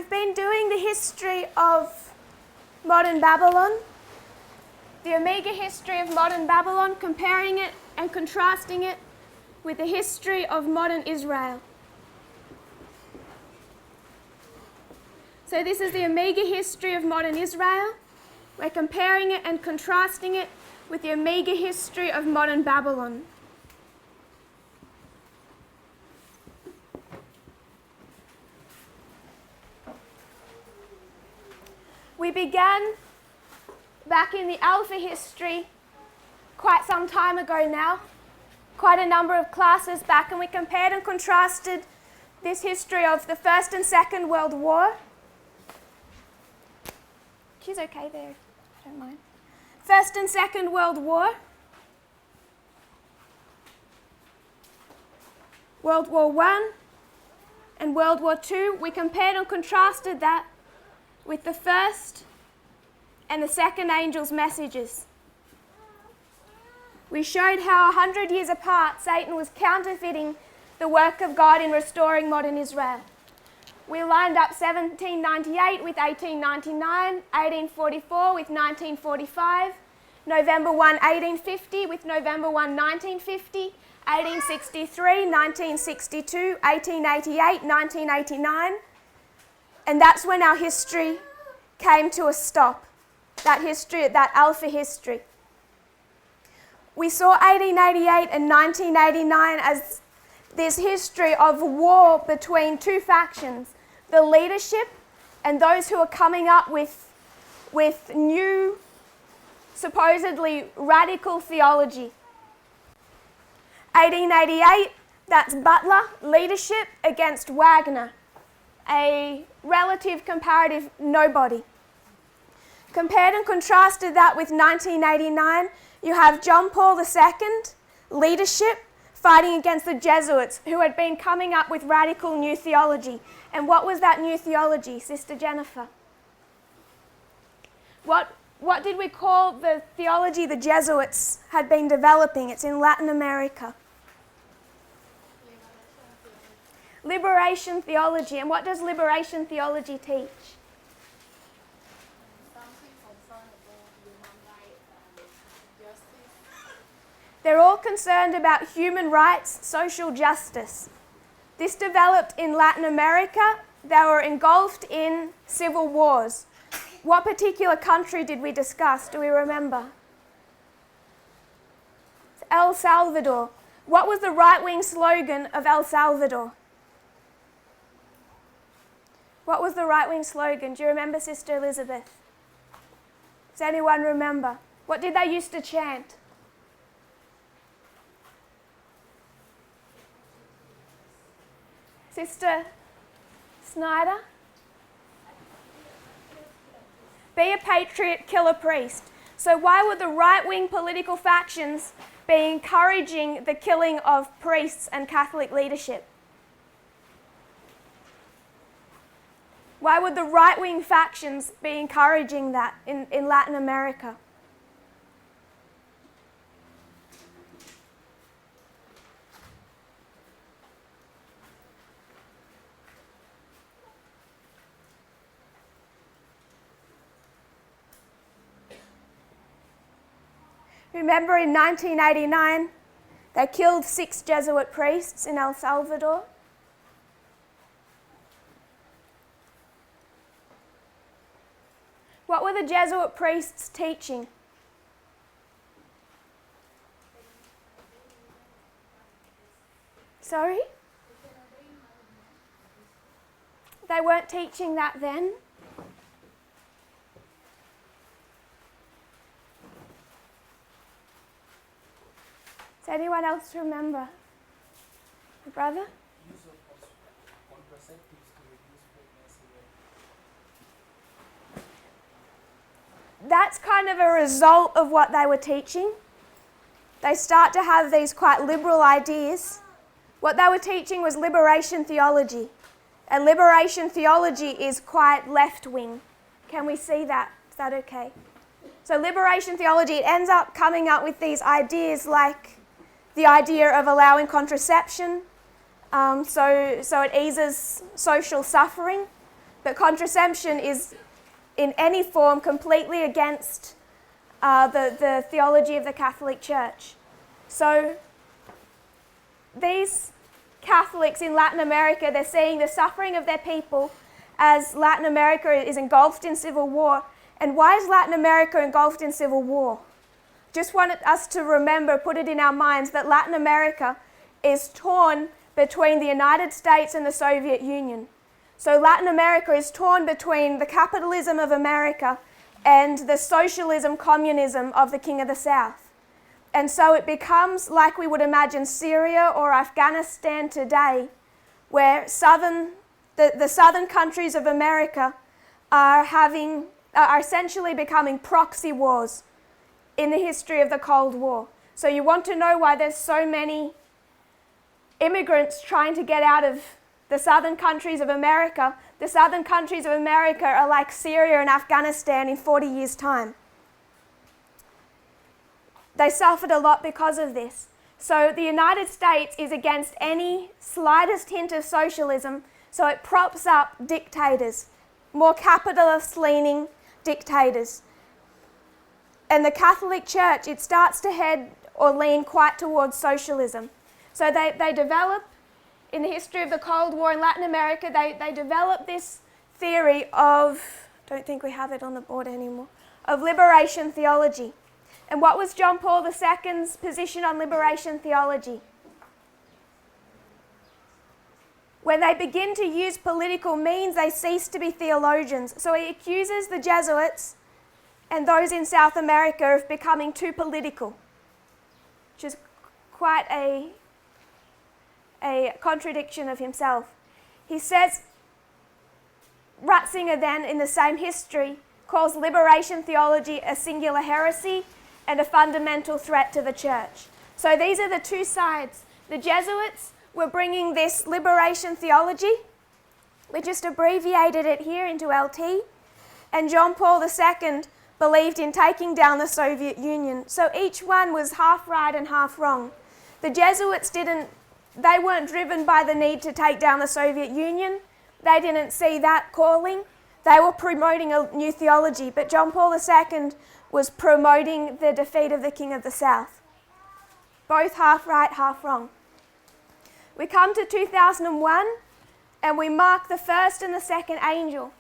we've been doing the history of modern Babylon, the Omega history of modern Babylon, comparing it and contrasting it with the history of modern Israel. So this is the Omega history of modern Israel. We're comparing it and contrasting it with the Omega history of modern Babylon. We began back in the Alpha history quite some time ago now, quite a number of classes back, and we compared and contrasted this history of the First and Second World War. She's okay there, I don't mind. First and Second World War, World War I and World War II. We compared and contrasted that with the first and the second angel's messages. We showed how 100 years apart Satan was counterfeiting the work of God in restoring modern Israel. We lined up 1798 with 1899, 1844 with 1945, November 1, 1850 with November 1, 1950, 1863, 1962, 1888, 1989. And that's when our history came to a stop, that history, that Alpha history. We saw 1888 and 1989 as this history of war between two factions, the leadership and those who are coming up with new, supposedly radical theology. 1888, that's Butler, leadership against Wagner, a relative comparative nobody. Compared and contrasted that with 1989, you have John Paul II, leadership, fighting against the Jesuits who had been coming up with radical new theology. And what was that new theology, Sister Jennifer? What did we call the theology the Jesuits had been developing? It's in Latin America. Liberation theology. And what does liberation theology teach? They're all concerned about human rights, social justice. This developed in Latin America. They were engulfed in civil wars. What particular country did we discuss? Do we remember? El Salvador. What was the right-wing slogan of El Salvador? What was the right-wing slogan? Do you remember, Sister Elizabeth? Does anyone remember? What did they used to chant? Sister Snyder? Be a patriot, kill a priest. So why would the right-wing political factions be encouraging the killing of priests and Catholic leadership? Why would the right-wing factions be encouraging that in Latin America? Remember in 1989, they killed 6 Jesuit priests in El Salvador. What were the Jesuit priests teaching? Sorry? They weren't teaching that then. Does anyone else remember? My brother? Use of contraceptives to reduce pregnancy rate. That's kind of a result of what they were teaching. They start to have these quite liberal ideas. What they were teaching was liberation theology. And liberation theology is quite left-wing. Can we see that? Is that okay? So liberation theology, it ends up coming up with these ideas like the idea of allowing contraception, so it eases social suffering. But contraception is in any form completely against the theology of the Catholic Church. So these Catholics in Latin America, they're seeing the suffering of their people as Latin America is engulfed in civil war. And why is Latin America engulfed in civil war? Just wanted us to remember, put it in our minds, that Latin America is torn between the United States and the Soviet Union. So Latin America is torn between the capitalism of America and the socialism, communism of the King of the South. And so it becomes like we would imagine Syria or Afghanistan today, where the southern countries of America are essentially becoming proxy wars in the history of the Cold War. So you want to know why there's so many immigrants trying to get out of the southern countries of America. The southern countries of America are like Syria and Afghanistan in 40 years' time. They suffered a lot because of this. So the United States is against any slightest hint of socialism, so it props up dictators, more capitalist-leaning dictators. And the Catholic Church, it starts to head or lean quite towards socialism. So they develop, in the history of the Cold War in Latin America, they develop this theory of, I don't think we have it on the board anymore, of liberation theology. And what was John Paul II's position on liberation theology? When they begin to use political means, they cease to be theologians. So he accuses the Jesuits and those in South America of becoming too political, which is quite a contradiction of himself. He says, Ratzinger then, in the same history, calls liberation theology a singular heresy and a fundamental threat to the church. So these are the two sides. The Jesuits were bringing this liberation theology. We just abbreviated it here into LT. And John Paul II believed in taking down the Soviet Union. So each one was half right and half wrong. The Jesuits they weren't driven by the need to take down the Soviet Union. They didn't see that calling. They were promoting a new theology, but John Paul II was promoting the defeat of the King of the South. Both half right, half wrong. We come to 2001 and we mark the first and the second angel,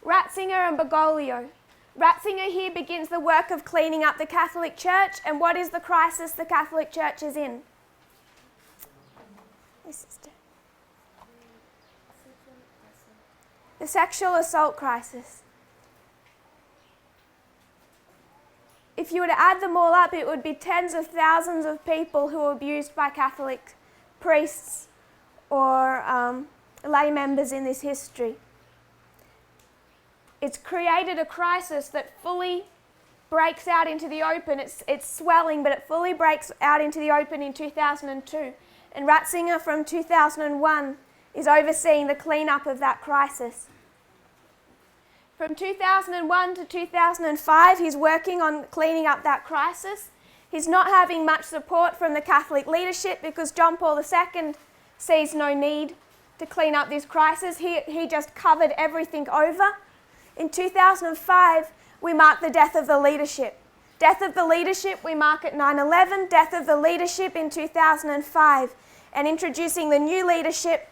Ratzinger and Bergoglio. Ratzinger here begins the work of cleaning up the Catholic Church, and what is the crisis the Catholic Church is in? The sexual assault crisis. If you were to add them all up, it would be tens of thousands of people who were abused by Catholic priests or lay members in this history. It's created a crisis that fully breaks out into the open. It's swelling, but it fully breaks out into the open in 2002. And Ratzinger from 2001 is overseeing the cleanup of that crisis. From 2001 to 2005, he's working on cleaning up that crisis. He's not having much support from the Catholic leadership because John Paul II sees no need to clean up this crisis. He just covered everything over. In 2005, we mark the death of the leadership. Death of the leadership we mark at 9/11, death of the leadership in 2005, and introducing the new leadership,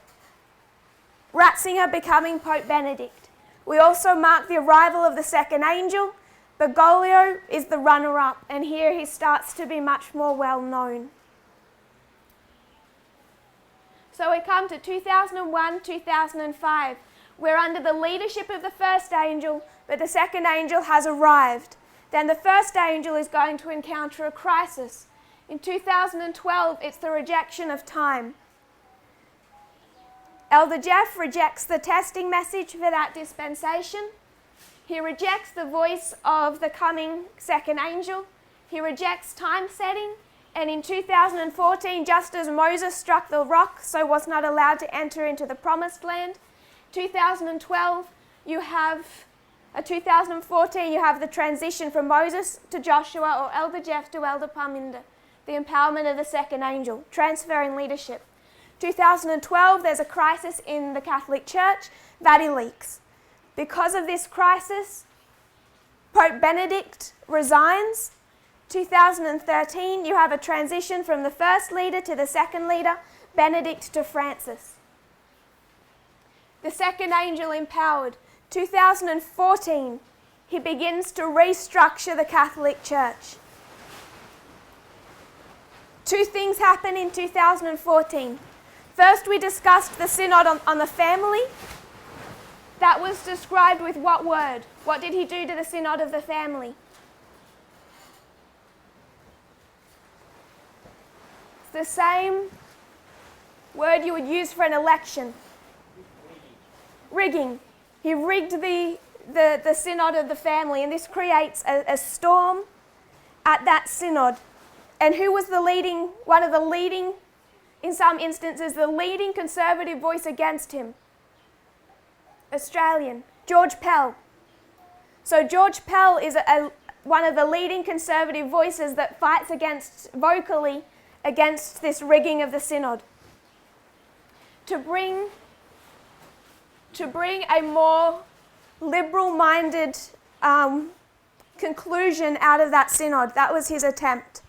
Ratzinger becoming Pope Benedict. We also mark the arrival of the second angel. Bergoglio is the runner-up, and here he starts to be much more well known. So we come to 2001, 2005. We're under the leadership of the first angel, but the second angel has arrived. Then the first angel is going to encounter a crisis. In 2012, it's the rejection of time. Elder Jeff rejects the testing message for that dispensation. He rejects the voice of the coming second angel. He rejects time setting. And in 2014, just as Moses struck the rock, so was not allowed to enter into the promised land, 2014, you have the transition from Moses to Joshua, or Elder Jeff to Elder Parminder, the empowerment of the second angel, transferring leadership. 2012, there's a crisis in the Catholic Church, Vatican leaks. Because of this crisis, Pope Benedict resigns. 2013, you have a transition from the first leader to the second leader, Benedict to Francis. The second angel empowered. 2014, he begins to restructure the Catholic Church. Two things happen in 2014. First, we discussed the synod on the family. That was described with what word? What did he do to the synod of the family? It's the same word you would use for an election. Rigging. He rigged the synod of the family, and this creates a storm at that synod. And who was one of the leading, in some instances, the leading conservative voice against him? Australian, George Pell. So George Pell is one of the leading conservative voices that fights vocally against this rigging of the synod. To bring a more liberal-minded conclusion out of that synod. That was his attempt.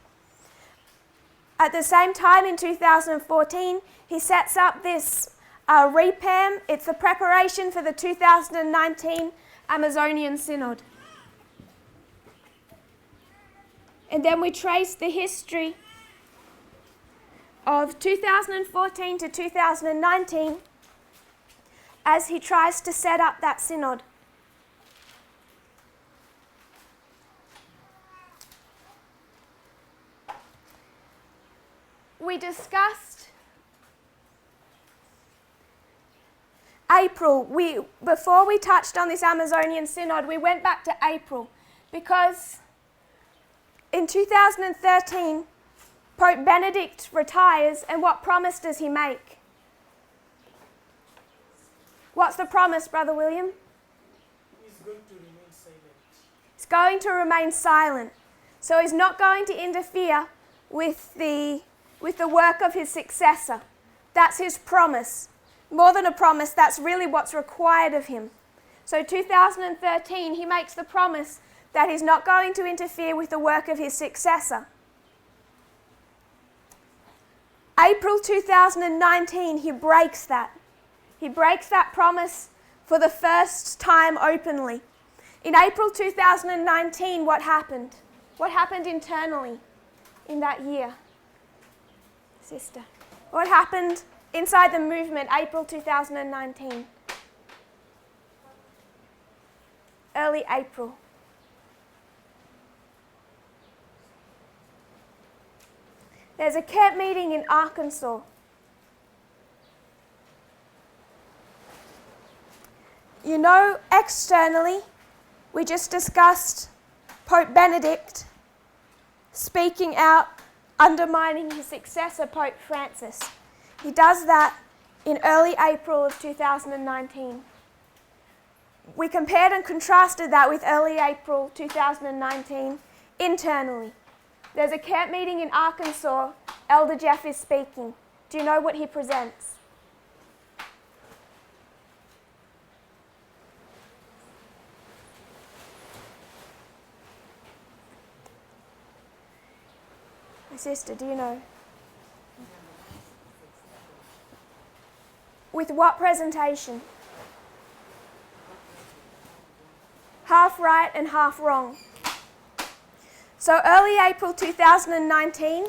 At the same time, in 2014, he sets up this REPAM. It's the preparation for the 2019 Amazonian Synod. And then we trace the history of 2014 to 2019 as he tries to set up that synod. We discussed April. Before we touched on this Amazonian Synod, we went back to April because in 2013, Pope Benedict retires, and what promise does he make? What's the promise, Brother William? He's going to remain silent. He's going to remain silent. So he's not going to interfere with the work of his successor. That's his promise. More than a promise, that's really what's required of him. So 2013, he makes the promise that he's not going to interfere with the work of his successor. April 2019, he breaks that. He breaks that promise for the first time openly. In April 2019, what happened? What happened internally in that year? Sister. What happened inside the movement, April 2019? Early April. There's a camp meeting in Arkansas. You know, externally, we just discussed Pope Benedict speaking out, undermining his successor, Pope Francis. He does that in early April of 2019. We compared and contrasted that with early April 2019 internally. There's a camp meeting in Arkansas. Elder Jeff is speaking. Do you know what he presents? My sister, do you know? With what presentation? Half right and half wrong. So early April 2019,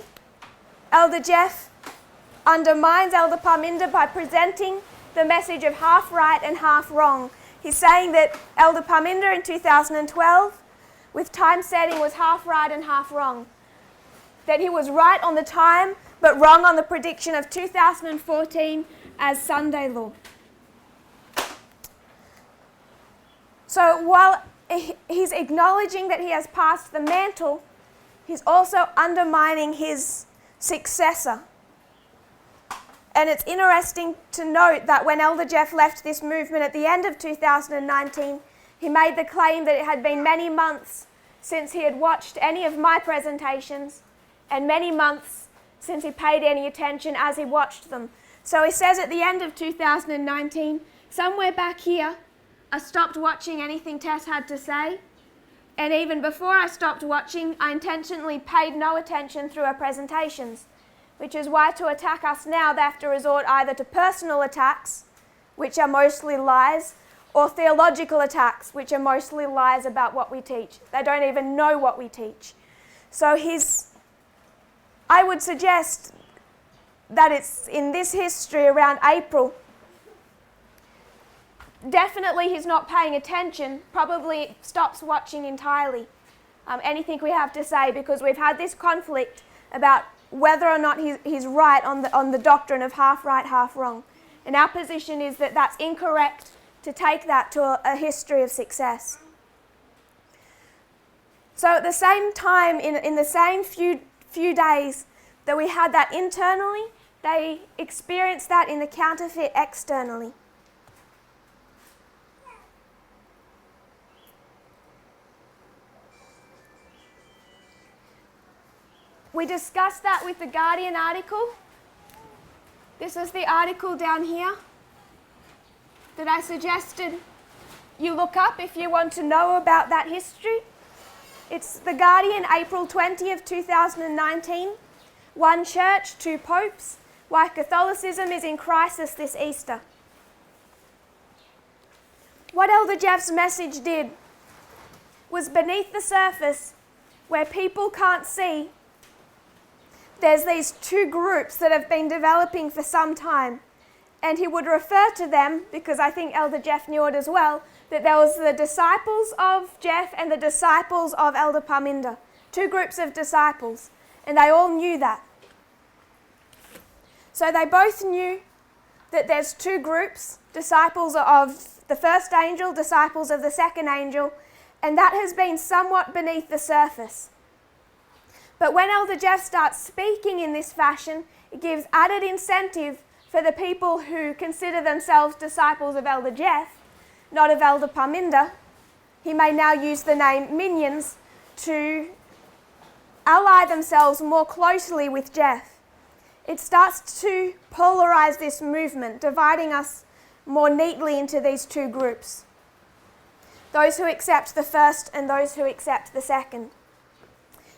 Elder Jeff undermines Elder Parminder by presenting the message of half right and half wrong. He's saying that Elder Parminder in 2012, with time setting, was half right and half wrong. That he was right on the time, but wrong on the prediction of 2014 as Sunday law. So while he's acknowledging that he has passed the mantle, he's also undermining his successor. And it's interesting to note that when Elder Jeff left this movement at the end of 2019, he made the claim that it had been many months since he had watched any of my presentations, and many months since he paid any attention as he watched them. So he says at the end of 2019, somewhere back here, I stopped watching anything Tess had to say. And even before I stopped watching, I intentionally paid no attention through her presentations, which is why to attack us now they have to resort either to personal attacks, which are mostly lies, or theological attacks, which are mostly lies about what we teach. They don't even know what we teach. So I would suggest that it's in this history around April. Definitely he's not paying attention, probably stops watching entirely anything we have to say, because we've had this conflict about whether or not he's right on the doctrine of half right, half wrong. And our position is that that's incorrect to take that to a history of success. So at the same time, in the same few days that we had that internally, they experienced that in the counterfeit externally. We discussed that with the Guardian article. This is the article down here that I suggested you look up if you want to know about that history. It's the Guardian, April 20th, 2019. One church, two popes. Why Catholicism is in crisis this Easter. What Elder Jeff's message did was beneath the surface, where people can't see, there's these two groups that have been developing for some time. And he would refer to them, because I think Elder Jeff knew it as well, that there was the disciples of Jeff and the disciples of Elder Parminder. Two groups of disciples. And they all knew that. So they both knew that there's two groups, disciples of the first angel, disciples of the second angel, and that has been somewhat beneath the surface. But when Elder Jeff starts speaking in this fashion, it gives added incentive for the people who consider themselves disciples of Elder Jeff, not of Elder Parminder. He may now use the name minions to ally themselves more closely with Jeff. It starts to polarize this movement, dividing us more neatly into these two groups. Those who accept the first and those who accept the second.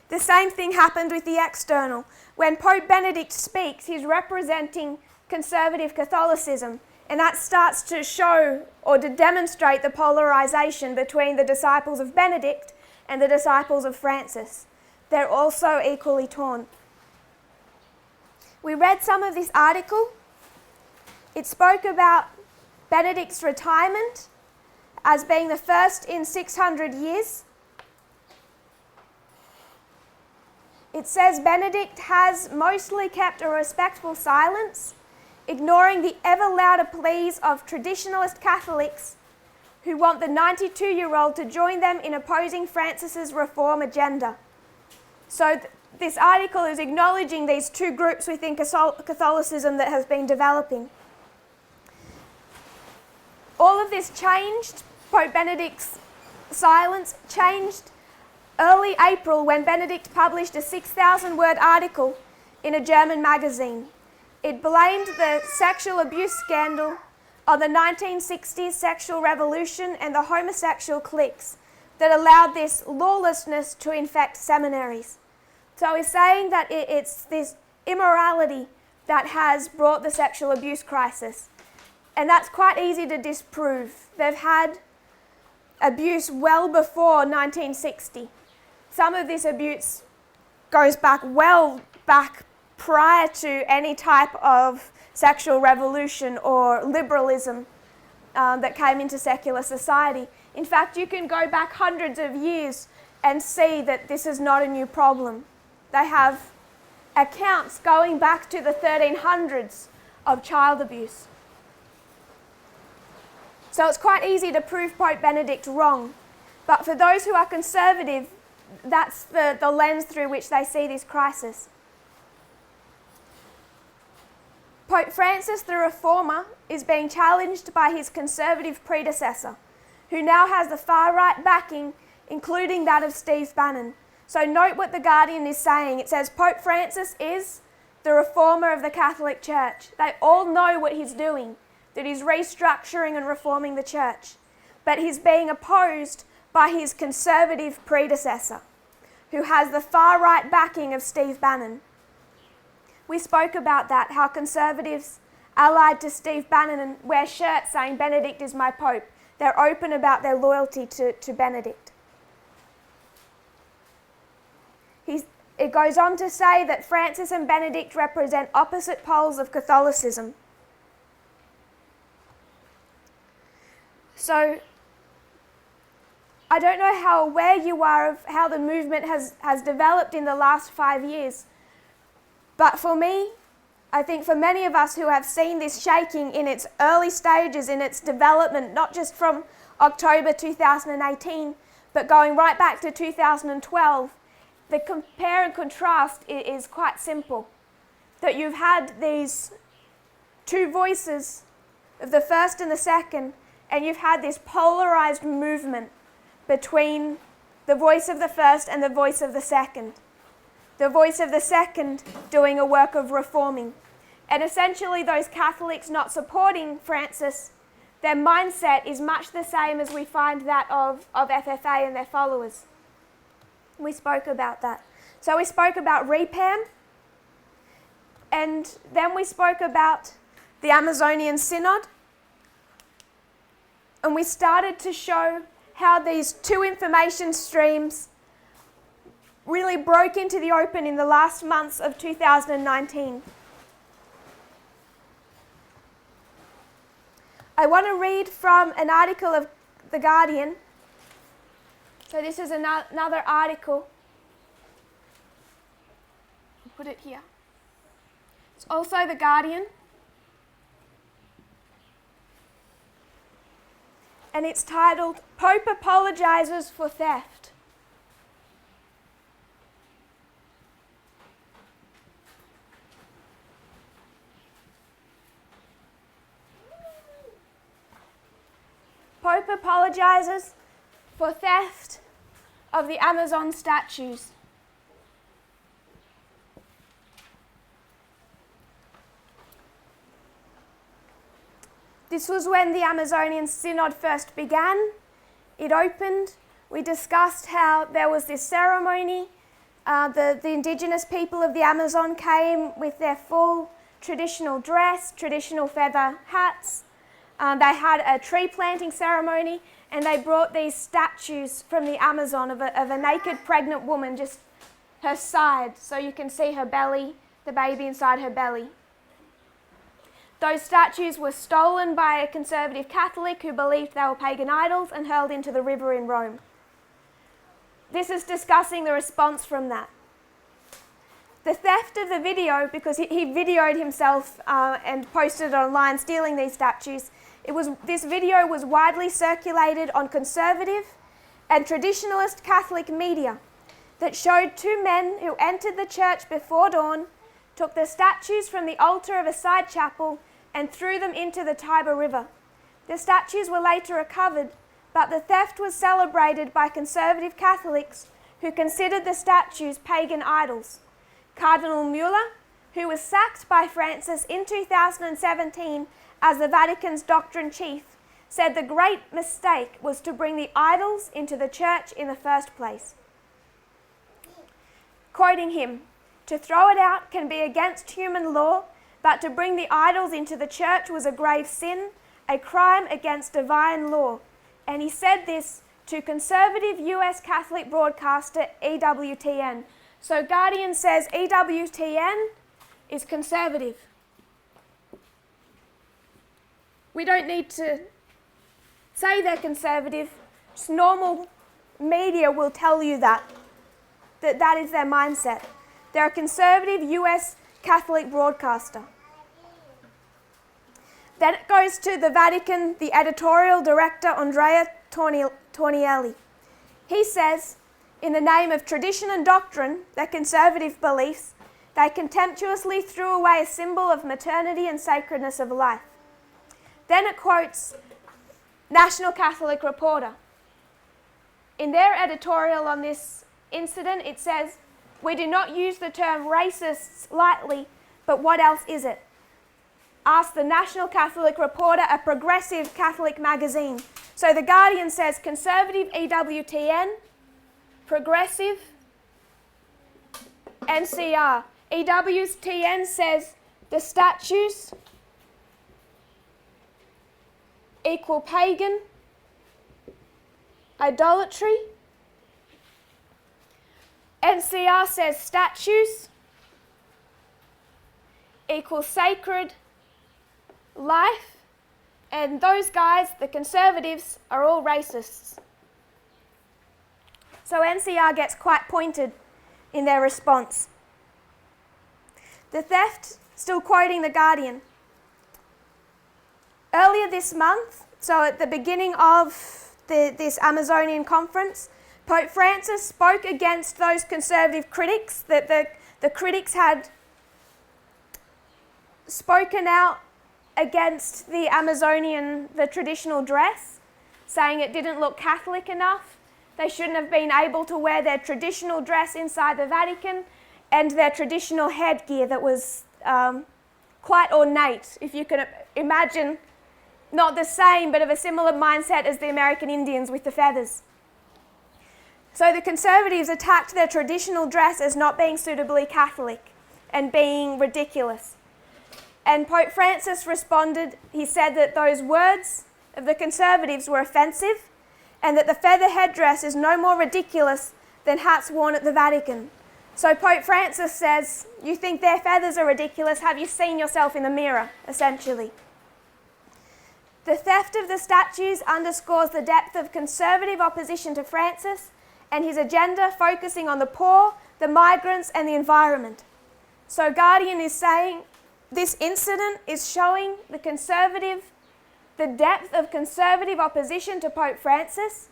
The same thing happened with the external. When Pope Benedict speaks, he's representing conservative Catholicism, and that starts to show or to demonstrate the polarization between the disciples of Benedict and the disciples of Francis. They're also equally torn. We read some of this article. It spoke about Benedict's retirement as being the first in 600 years. It says Benedict has mostly kept a respectful silence, ignoring the ever louder pleas of traditionalist Catholics who want the 92-year-old to join them in opposing Francis's reform agenda. So this article is acknowledging these two groups within Catholicism that has been developing. All of this changed, Pope Benedict's silence changed early April when Benedict published a 6,000-word article in a German magazine. It blamed the sexual abuse scandal on the 1960s sexual revolution and the homosexual cliques that allowed this lawlessness to infect seminaries. So he's saying that it's this immorality that has brought the sexual abuse crisis. And that's quite easy to disprove. They've had abuse well before 1960. Some of this abuse goes back prior to any type of sexual revolution or liberalism that came into secular society. In fact, you can go back hundreds of years and see that this is not a new problem. They have accounts going back to the 1300s of child abuse. So it's quite easy to prove Pope Benedict wrong. But for those who are conservative, that's the lens through which they see this crisis. Pope Francis the Reformer is being challenged by his conservative predecessor, who now has the far-right backing, including that of Steve Bannon. So note what the Guardian is saying. It says Pope Francis is the reformer of the Catholic Church. They all know what he's doing, that he's restructuring and reforming the church. but he's being opposed by his conservative predecessor, who has the far-right backing of Steve Bannon. We spoke about that, how conservatives allied to Steve Bannon wear shirts saying Benedict is my Pope. They're open about their loyalty to Benedict. It goes on to say that Francis and Benedict represent opposite poles of Catholicism. So, I don't know how aware you are of how the movement has developed in the last 5 years, but for me, I think for many of us who have seen this shaking in its early stages, in its development, not just from October 2018, but going right back to 2012, the compare and contrast is quite simple. That you've had these two voices of the first and the second, and you've had this polarized movement between the voice of the first and the voice of the second. The voice of the second doing a work of reforming. And essentially those Catholics not supporting Francis, their mindset is much the same as we find that of FFA and their followers. We spoke about that. So we spoke about REPAM, and then we spoke about the Amazonian Synod, and we started to show how these two information streams really broke into the open in the last months of 2019. I want to read from an article of The Guardian. So this is another article. I'll put it here. It's also The Guardian. And it's titled, Pope Apologizes for Theft. Pope apologizes for theft of the Amazon statues. This was when the Amazonian Synod first began. It opened. We discussed how there was this ceremony. The indigenous people of the Amazon came with their full traditional dress, traditional feather hats. They had a tree planting ceremony, and they brought these statues from the Amazon of a naked pregnant woman, just her side, so you can see her belly, the baby inside her belly. Those statues were stolen by a conservative Catholic who believed they were pagan idols and hurled into the river in Rome. This is discussing the response from that. The theft of the video, because he videoed himself and posted it online stealing these statues, this video was widely circulated on conservative and traditionalist Catholic media that showed two men who entered the church before dawn, took the statues from the altar of a side chapel and threw them into the Tiber River. The statues were later recovered, but the theft was celebrated by conservative Catholics who considered the statues pagan idols. Cardinal Mueller, who was sacked by Francis in 2017 as the Vatican's doctrine chief, said the great mistake was to bring the idols into the church in the first place. Quoting him, "To throw it out can be against human law, but to bring the idols into the church was a grave sin, a crime against divine law." And he said this to conservative US Catholic broadcaster EWTN. So Guardian says EWTN is conservative. We don't need to say they're conservative. Just normal media will tell you that is their mindset. They're a conservative US Catholic broadcaster. Then it goes to the Vatican, the editorial director, Andrea Tornielli. He says, in the name of tradition and doctrine, their conservative beliefs, they contemptuously threw away a symbol of maternity and sacredness of life. Then it quotes National Catholic Reporter. In their editorial on this incident, it says, "We do not use the term racists lightly, but what else is it?" Asked the National Catholic Reporter, a progressive Catholic magazine. So the Guardian says conservative EWTN, progressive NCR. EWTN says the statues equal pagan, idolatry. NCR says statues equal sacred life, and those guys, the conservatives, are all racists. So NCR gets quite pointed in their response. The theft, still quoting The Guardian. Earlier this month, so at the beginning of this Amazonian conference, Pope Francis spoke against those conservative critics, that the critics had spoken out against the Amazonian, the traditional dress, saying it didn't look Catholic enough. They shouldn't have been able to wear their traditional dress inside the Vatican and their traditional headgear that was quite ornate, if you can imagine, not the same, but of a similar mindset as the American Indians with the feathers. So the conservatives attacked their traditional dress as not being suitably Catholic and being ridiculous. And Pope Francis responded. He said that those words of the conservatives were offensive and that the feather headdress is no more ridiculous than hats worn at the Vatican. So Pope Francis says, you think their feathers are ridiculous? Have you seen yourself in the mirror, essentially? The theft of the statues underscores the depth of conservative opposition to Francis and his agenda focusing on the poor, the migrants, and the environment. So Guardian is saying this incident is showing the depth of conservative opposition to Pope Francis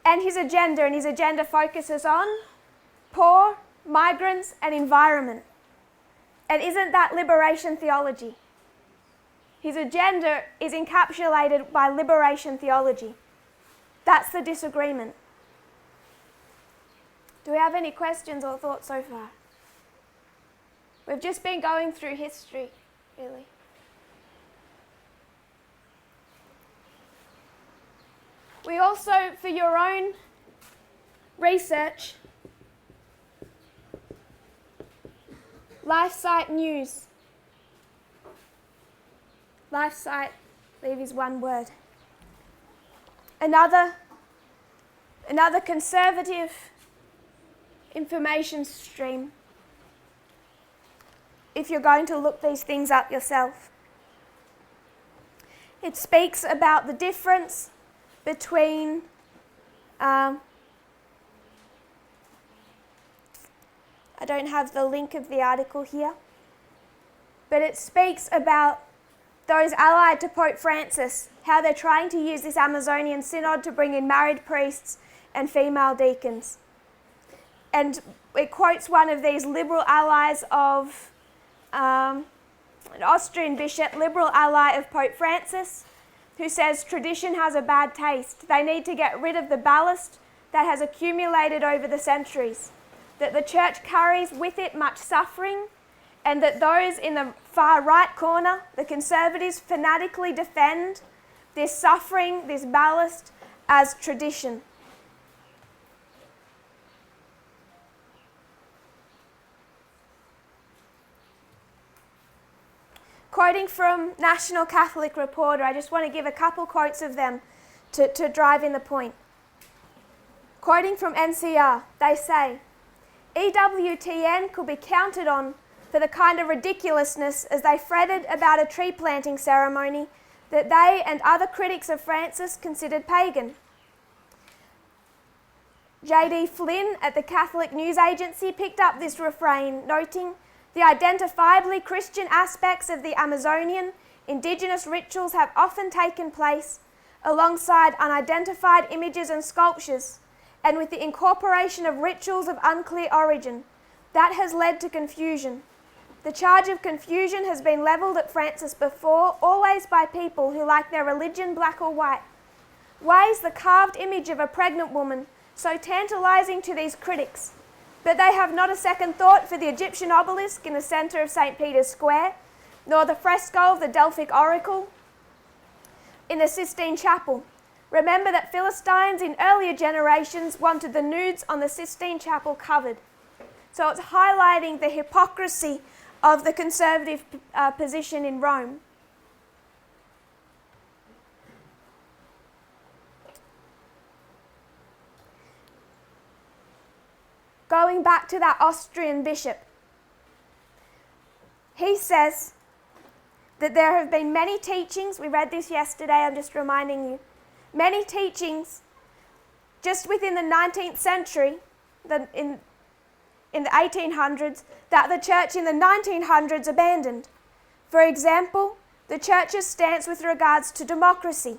and his agenda focuses on poor, migrants, and environment. And isn't that liberation theology? His agenda is encapsulated by liberation theology. That's the disagreement. Do we have any questions or thoughts so far? We've just been going through history, really. We also, for your own research, LifeSite News. LifeSite, I believe, is one word. Another conservative information stream, if you're going to look these things up yourself. It speaks about the difference between I don't have the link of the article here, but it speaks about those allied to Pope Francis, how they're trying to use this Amazonian synod to bring in married priests and female deacons. And it quotes one of these liberal allies of an Austrian bishop, liberal ally of Pope Francis, who says tradition has a bad taste. They need to get rid of the ballast that has accumulated over the centuries, that the church carries with it much suffering, and that those in the far right corner, the conservatives, fanatically defend this suffering, this ballast, as tradition. Quoting from National Catholic Reporter, I just want to give a couple quotes of them to drive in the point. Quoting from NCR, they say, EWTN could be counted on for the kind of ridiculousness as they fretted about a tree planting ceremony that they and other critics of Francis considered pagan. J.D. Flynn at the Catholic News Agency picked up this refrain, noting, the identifiably Christian aspects of the Amazonian indigenous rituals have often taken place alongside unidentified images and sculptures, and with the incorporation of rituals of unclear origin. That has led to confusion. The charge of confusion has been levelled at Francis before, always by people who like their religion black or white. Why is the carved image of a pregnant woman so tantalising to these critics? But they have not a second thought for the Egyptian obelisk in the centre of St. Peter's Square, nor the fresco of the Delphic Oracle in the Sistine Chapel. Remember that Philistines in earlier generations wanted the nudes on the Sistine Chapel covered. So it's highlighting the hypocrisy of the conservative position in Rome. Going back to that Austrian bishop, he says that there have been many teachings, we read this yesterday, I'm just reminding you, many teachings just within the 19th century, in the 1800s, that the church in the 1900s abandoned. For example, the church's stance with regards to democracy.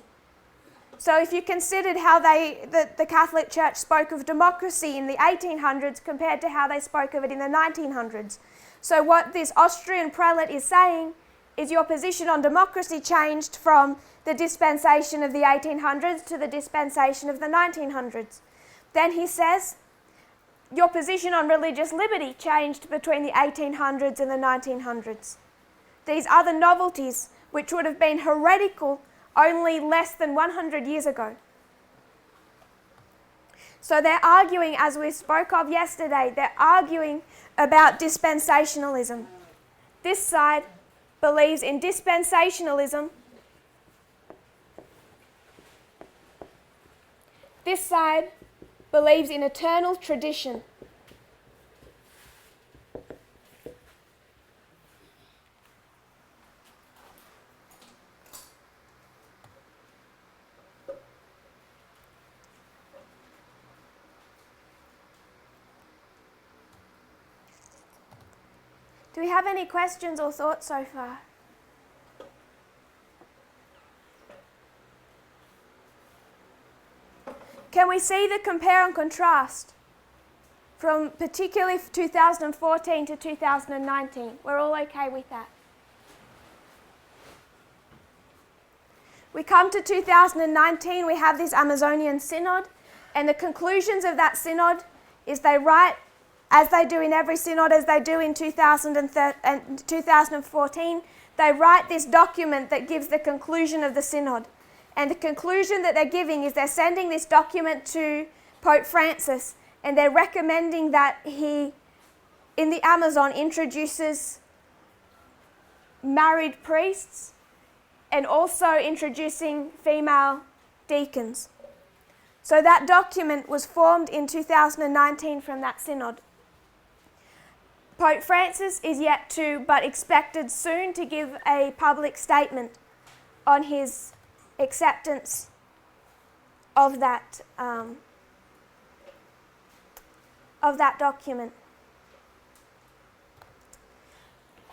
So if you considered how the Catholic Church spoke of democracy in the 1800s compared to how they spoke of it in the 1900s. So what this Austrian prelate is saying is your position on democracy changed from the dispensation of the 1800s to the dispensation of the 1900s. Then he says, your position on religious liberty changed between the 1800s and the 1900s. These other novelties, which would have been heretical only less than 100 years ago. So they're arguing, as we spoke of yesterday, they're arguing about dispensationalism. This side believes in dispensationalism. This side believes in eternal tradition. Do we have any questions or thoughts so far? Can we see the compare and contrast from particularly 2014 to 2019? We're all okay with that. We come to 2019, we have this Amazonian Synod, and the conclusions of that Synod is they write, as they do in every Synod, as they do in 2014, they write this document that gives the conclusion of the Synod. And the conclusion that they're giving is they're sending this document to Pope Francis, and they're recommending that he, in the Amazon, introduces married priests and also introducing female deacons. So that document was formed in 2019 from that Synod. Pope Francis is yet to, but expected soon, to give a public statement on his acceptance of that document.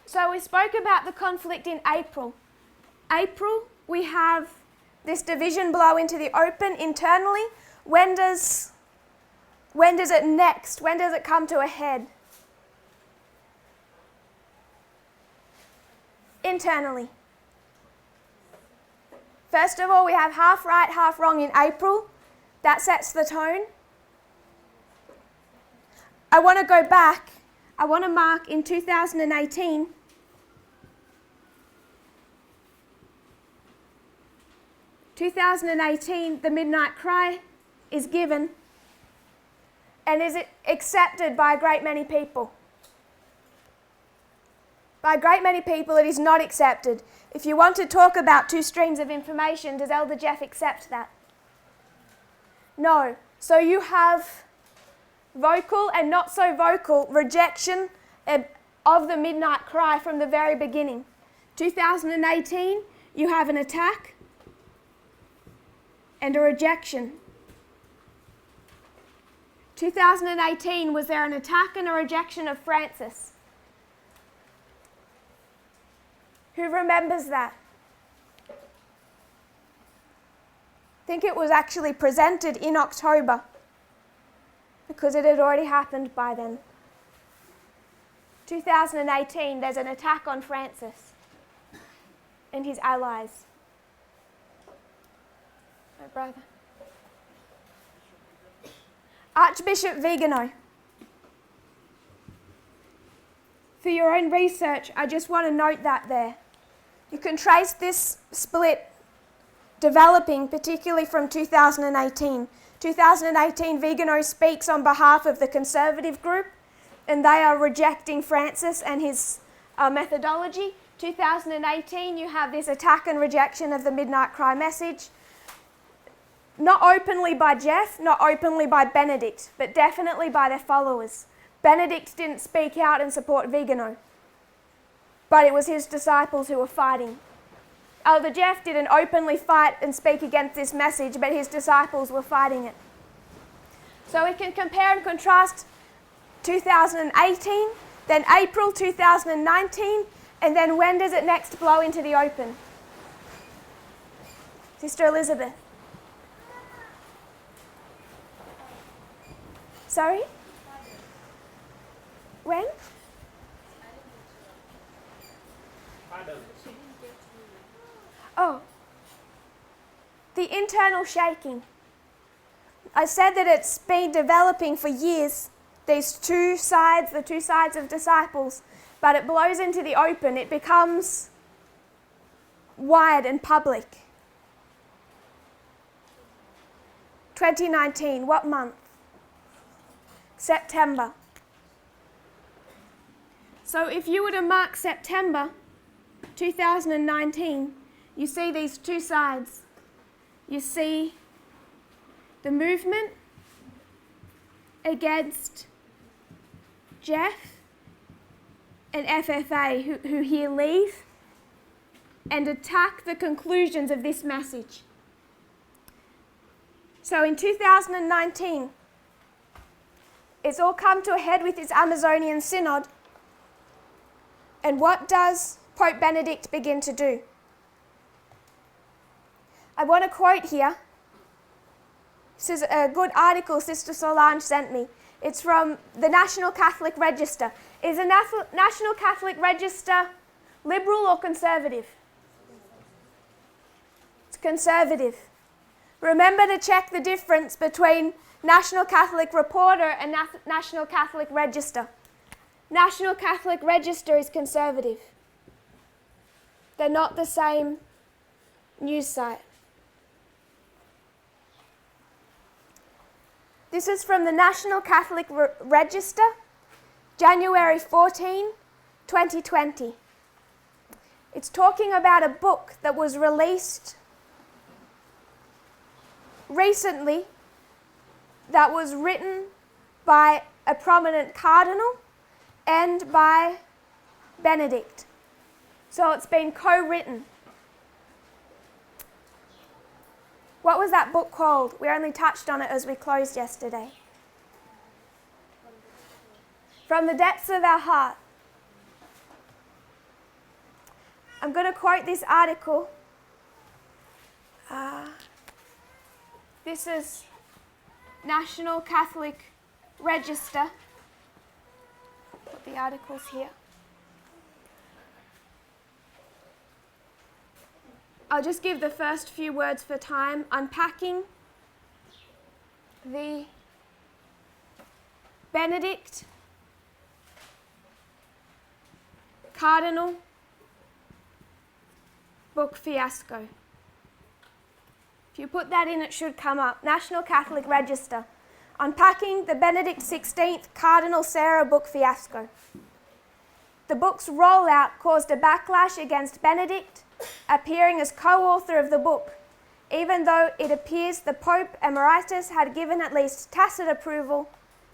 So we spoke about the conflict in April. April, we have this division blow into the open internally. When does it come to a head? Internally. First of all, we have half right, half wrong in April. That sets the tone. I want to go back. I want to mark in 2018. The Midnight Cry is given and is accepted by a great many people. By a great many people, it is not accepted. If you want to talk about two streams of information, does Elder Jeff accept that? No. So you have vocal and not so vocal rejection of the Midnight Cry from the very beginning. 2018, you have an attack and a rejection. 2018, was there an attack and a rejection of Francis? Who remembers that? I think it was actually presented in October because it had already happened by then. 2018, there's an attack on Francis and his allies. My brother. Archbishop Vigano. For your own research, I just want to note that there. You can trace this split developing, particularly from 2018. 2018, Vigano speaks on behalf of the conservative group, and they are rejecting Francis and his methodology. 2018, you have this attack and rejection of the Midnight Cry message. Not openly by Jeff, not openly by Benedict, but definitely by their followers. Benedict didn't speak out and support Vigano, but it was his disciples who were fighting. Elder Jeff didn't openly fight and speak against this message, but his disciples were fighting it. So we can compare and contrast 2018, then April 2019, and then when does it next blow into the open? Sister Elizabeth. Sorry? When? Oh. The internal shaking. I said that it's been developing for years, these two sides, the two sides of disciples, but it blows into the open. It becomes wide and public. 2019, what month? September. So if you were to mark September 2019, you see these two sides. You see the movement against Jeff and FFA who here leave and attack the conclusions of this message. So in 2019, it's all come to a head with this Amazonian Synod. And what does Pope Benedict begin to do? I want to quote here. This is a good article Sister Solange sent me. It's from the National Catholic Register. Is the National Catholic Register liberal or conservative? It's conservative. Remember to check the difference between National Catholic Reporter and National Catholic Register. National Catholic Register is conservative. They're not the same news site. This is from the National Catholic Register, January 14, 2020. It's talking about a book that was released recently that was written by a prominent cardinal and by Benedict. So it's been co-written. What was that book called? We only touched on it as we closed yesterday. From the depths of our heart. I'm going to quote this article. This is National Catholic Register. Put the articles here. I'll just give the first few words for time. Unpacking the Benedict Cardinal book fiasco. If you put that in, it should come up. National Catholic Register. Unpacking the Benedict XVI Cardinal Sarah book fiasco. The book's rollout caused a backlash against Benedict, appearing as co-author of the book, even though it appears the Pope Emeritus had given at least tacit approval,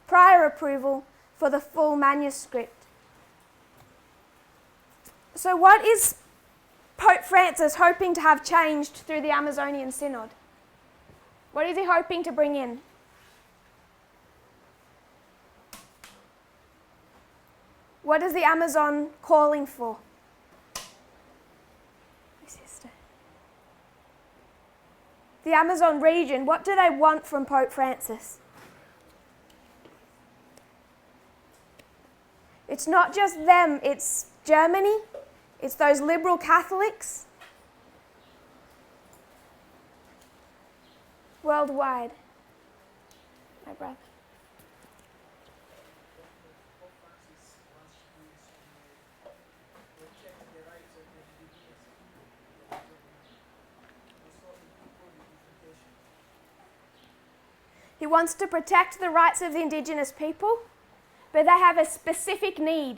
prior approval, for the full manuscript. So what is Pope Francis hoping to have changed through the Amazonian Synod? What is he hoping to bring in? What is the Amazon calling for? The Amazon region, what do they want from Pope Francis? It's not just them, it's Germany, it's those liberal Catholics worldwide. My brother. He wants to protect the rights of the Indigenous people, but they have a specific need.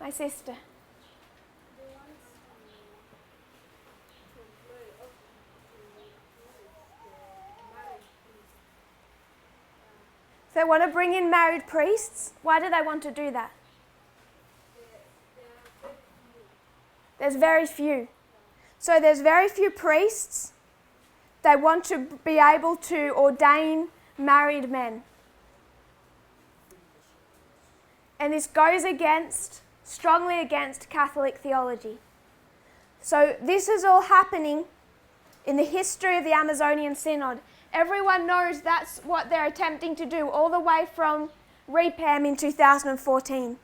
My sister. They want to bring in married priests. Why do they want to do that? There's very few. So there's very few priests. They want to be able to ordain married men. And this goes strongly against Catholic theology. So this is all happening in the history of the Amazonian Synod. Everyone knows that's what they're attempting to do all the way from REPAM in 2014.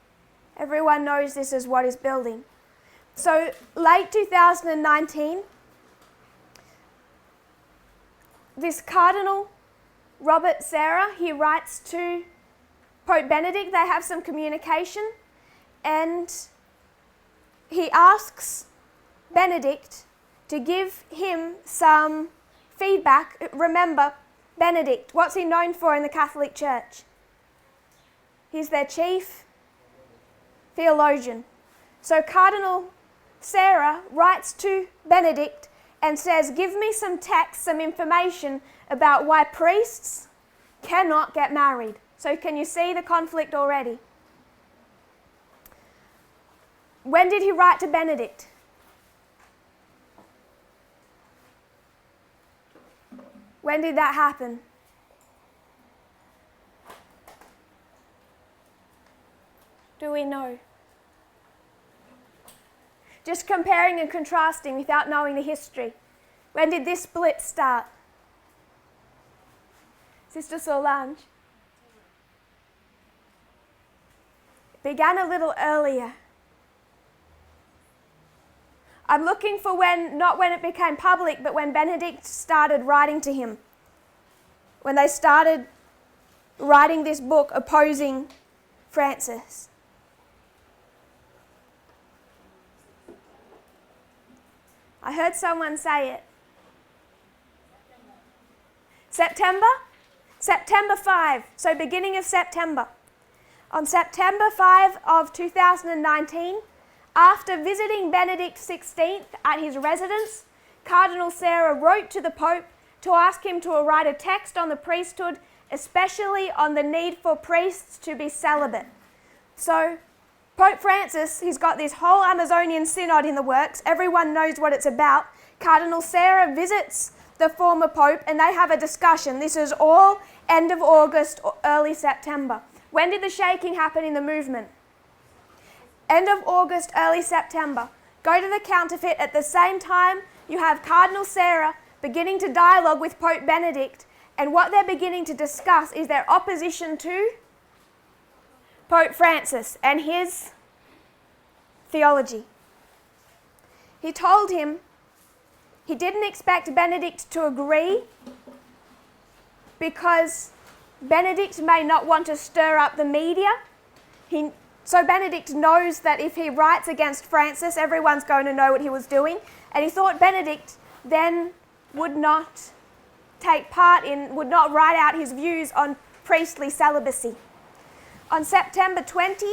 Everyone knows this is what is building. So late 2019, this Cardinal Robert Serra, he writes to Pope Benedict. They have some communication, and he asks Benedict to give him some feedback. Remember, Benedict, what's he known for in the Catholic Church? He's their chief theologian. So Cardinal Serra writes to Benedict and says, give me some text, some information about why priests cannot get married. So can you see the conflict already? When did he write to Benedict? When did that happen? Do we know? Just comparing and contrasting without knowing the history. When did this split start? Sister Solange? It began a little earlier. I'm looking for not when it became public, but when Benedict started writing to him. When they started writing this book opposing Francis. I heard someone say it. September? September 5, so beginning of September. On September 5 of 2019, after visiting Benedict XVI at his residence, Cardinal Serra wrote to the Pope to ask him to write a text on the priesthood, especially on the need for priests to be celibate. So Pope Francis, he's got this whole Amazonian Synod in the works. Everyone knows what it's about. Cardinal Serra visits the former Pope and they have a discussion. This is all end of August or early September. When did the shaking happen in the movement? End of August, early September. Go to the counterfeit. At the same time, you have Cardinal Serra beginning to dialogue with Pope Benedict, and what they're beginning to discuss is their opposition to Pope Francis and his theology. He told him he didn't expect Benedict to agree because Benedict may not want to stir up the media. So Benedict knows that if he writes against Francis, everyone's going to know what he was doing. And he thought Benedict then would not would not write out his views on priestly celibacy. On September 20,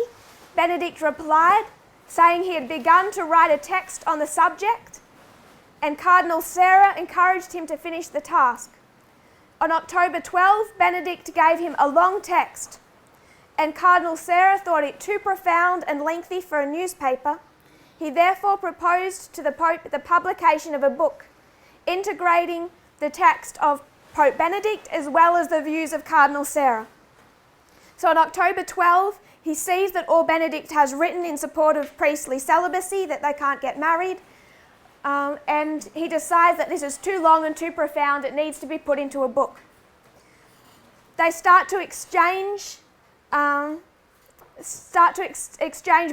Benedict replied, saying he had begun to write a text on the subject, and Cardinal Serra encouraged him to finish the task. On October 12, Benedict gave him a long text, and Cardinal Serra thought it too profound and lengthy for a newspaper. He therefore proposed to the Pope the publication of a book, integrating the text of Pope Benedict as well as the views of Cardinal Serra. So on October 12, he sees that all Benedict has written in support of priestly celibacy, that they can't get married, and he decides that this is too long and too profound, it needs to be put into a book. They start to exchange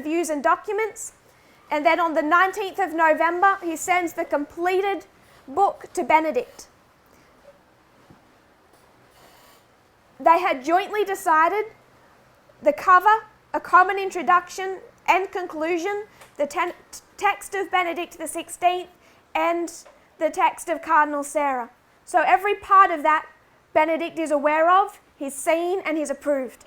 views and documents, and then on the 19th of November, he sends the completed book to Benedict. They had jointly decided the cover a common introduction and conclusion, the text of Benedict XVI, and the text of Cardinal Sarah. So every part of that Benedict is aware of, he's seen, and he's approved.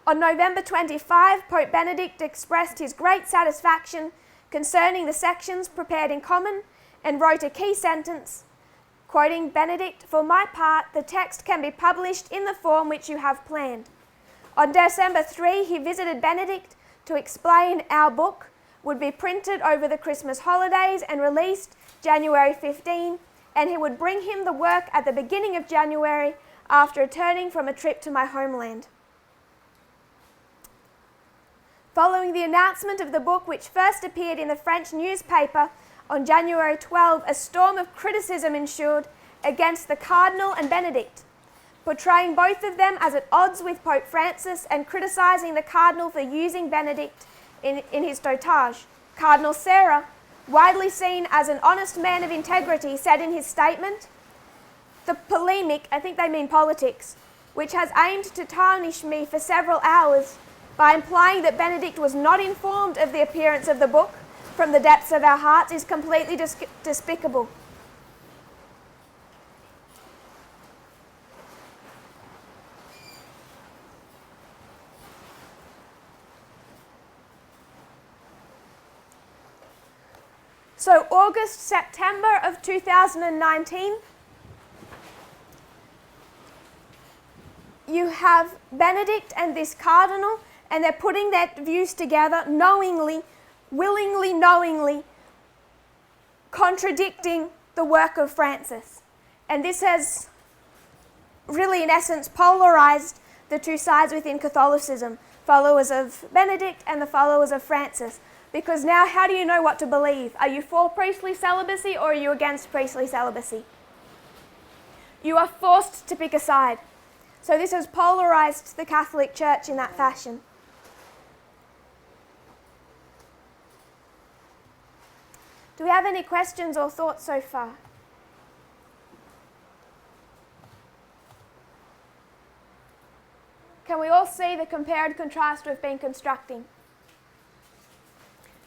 On November 25, Pope Benedict expressed his great satisfaction concerning the sections prepared in common and wrote a key sentence, quoting Benedict, "For my part, the text can be published in the form which you have planned." On December 3, he visited Benedict to explain our book would be printed over the Christmas holidays and released January 15, and he would bring him the work at the beginning of January after returning from a trip to my homeland. Following the announcement of the book, which first appeared in the French newspaper on January 12, a storm of criticism ensued against the Cardinal and Benedict, portraying both of them as at odds with Pope Francis and criticising the Cardinal for using Benedict in his dotage. Cardinal Sarah, widely seen as an honest man of integrity, said in his statement, "The polemic, I think they mean politics, which has aimed to tarnish me for several hours by implying that Benedict was not informed of the appearance of the book from the depths of our hearts is completely despicable. So August, September of 2019, you have Benedict and this cardinal, and they're putting their views together knowingly, willingly, knowingly, contradicting the work of Francis. And this has really, in essence, polarized the two sides within Catholicism, followers of Benedict and the followers of Francis. Because now, how do you know what to believe? Are you for priestly celibacy or are you against priestly celibacy? You are forced to pick a side. So this has polarized the Catholic Church in that fashion. Do we have any questions or thoughts so far? Can we all see the compare and contrast we've been constructing?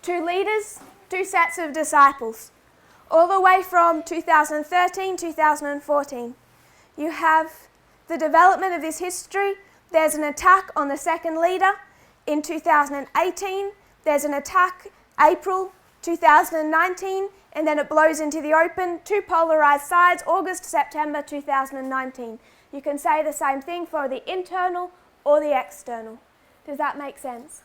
Two leaders, two sets of disciples, all the way from 2013, 2014. You have the development of this history. There's an attack on the second leader in 2018. There's an attack April 2019, and then it blows into the open. Two polarized sides, August, September 2019. You can say the same thing for the internal or the external. Does that make sense?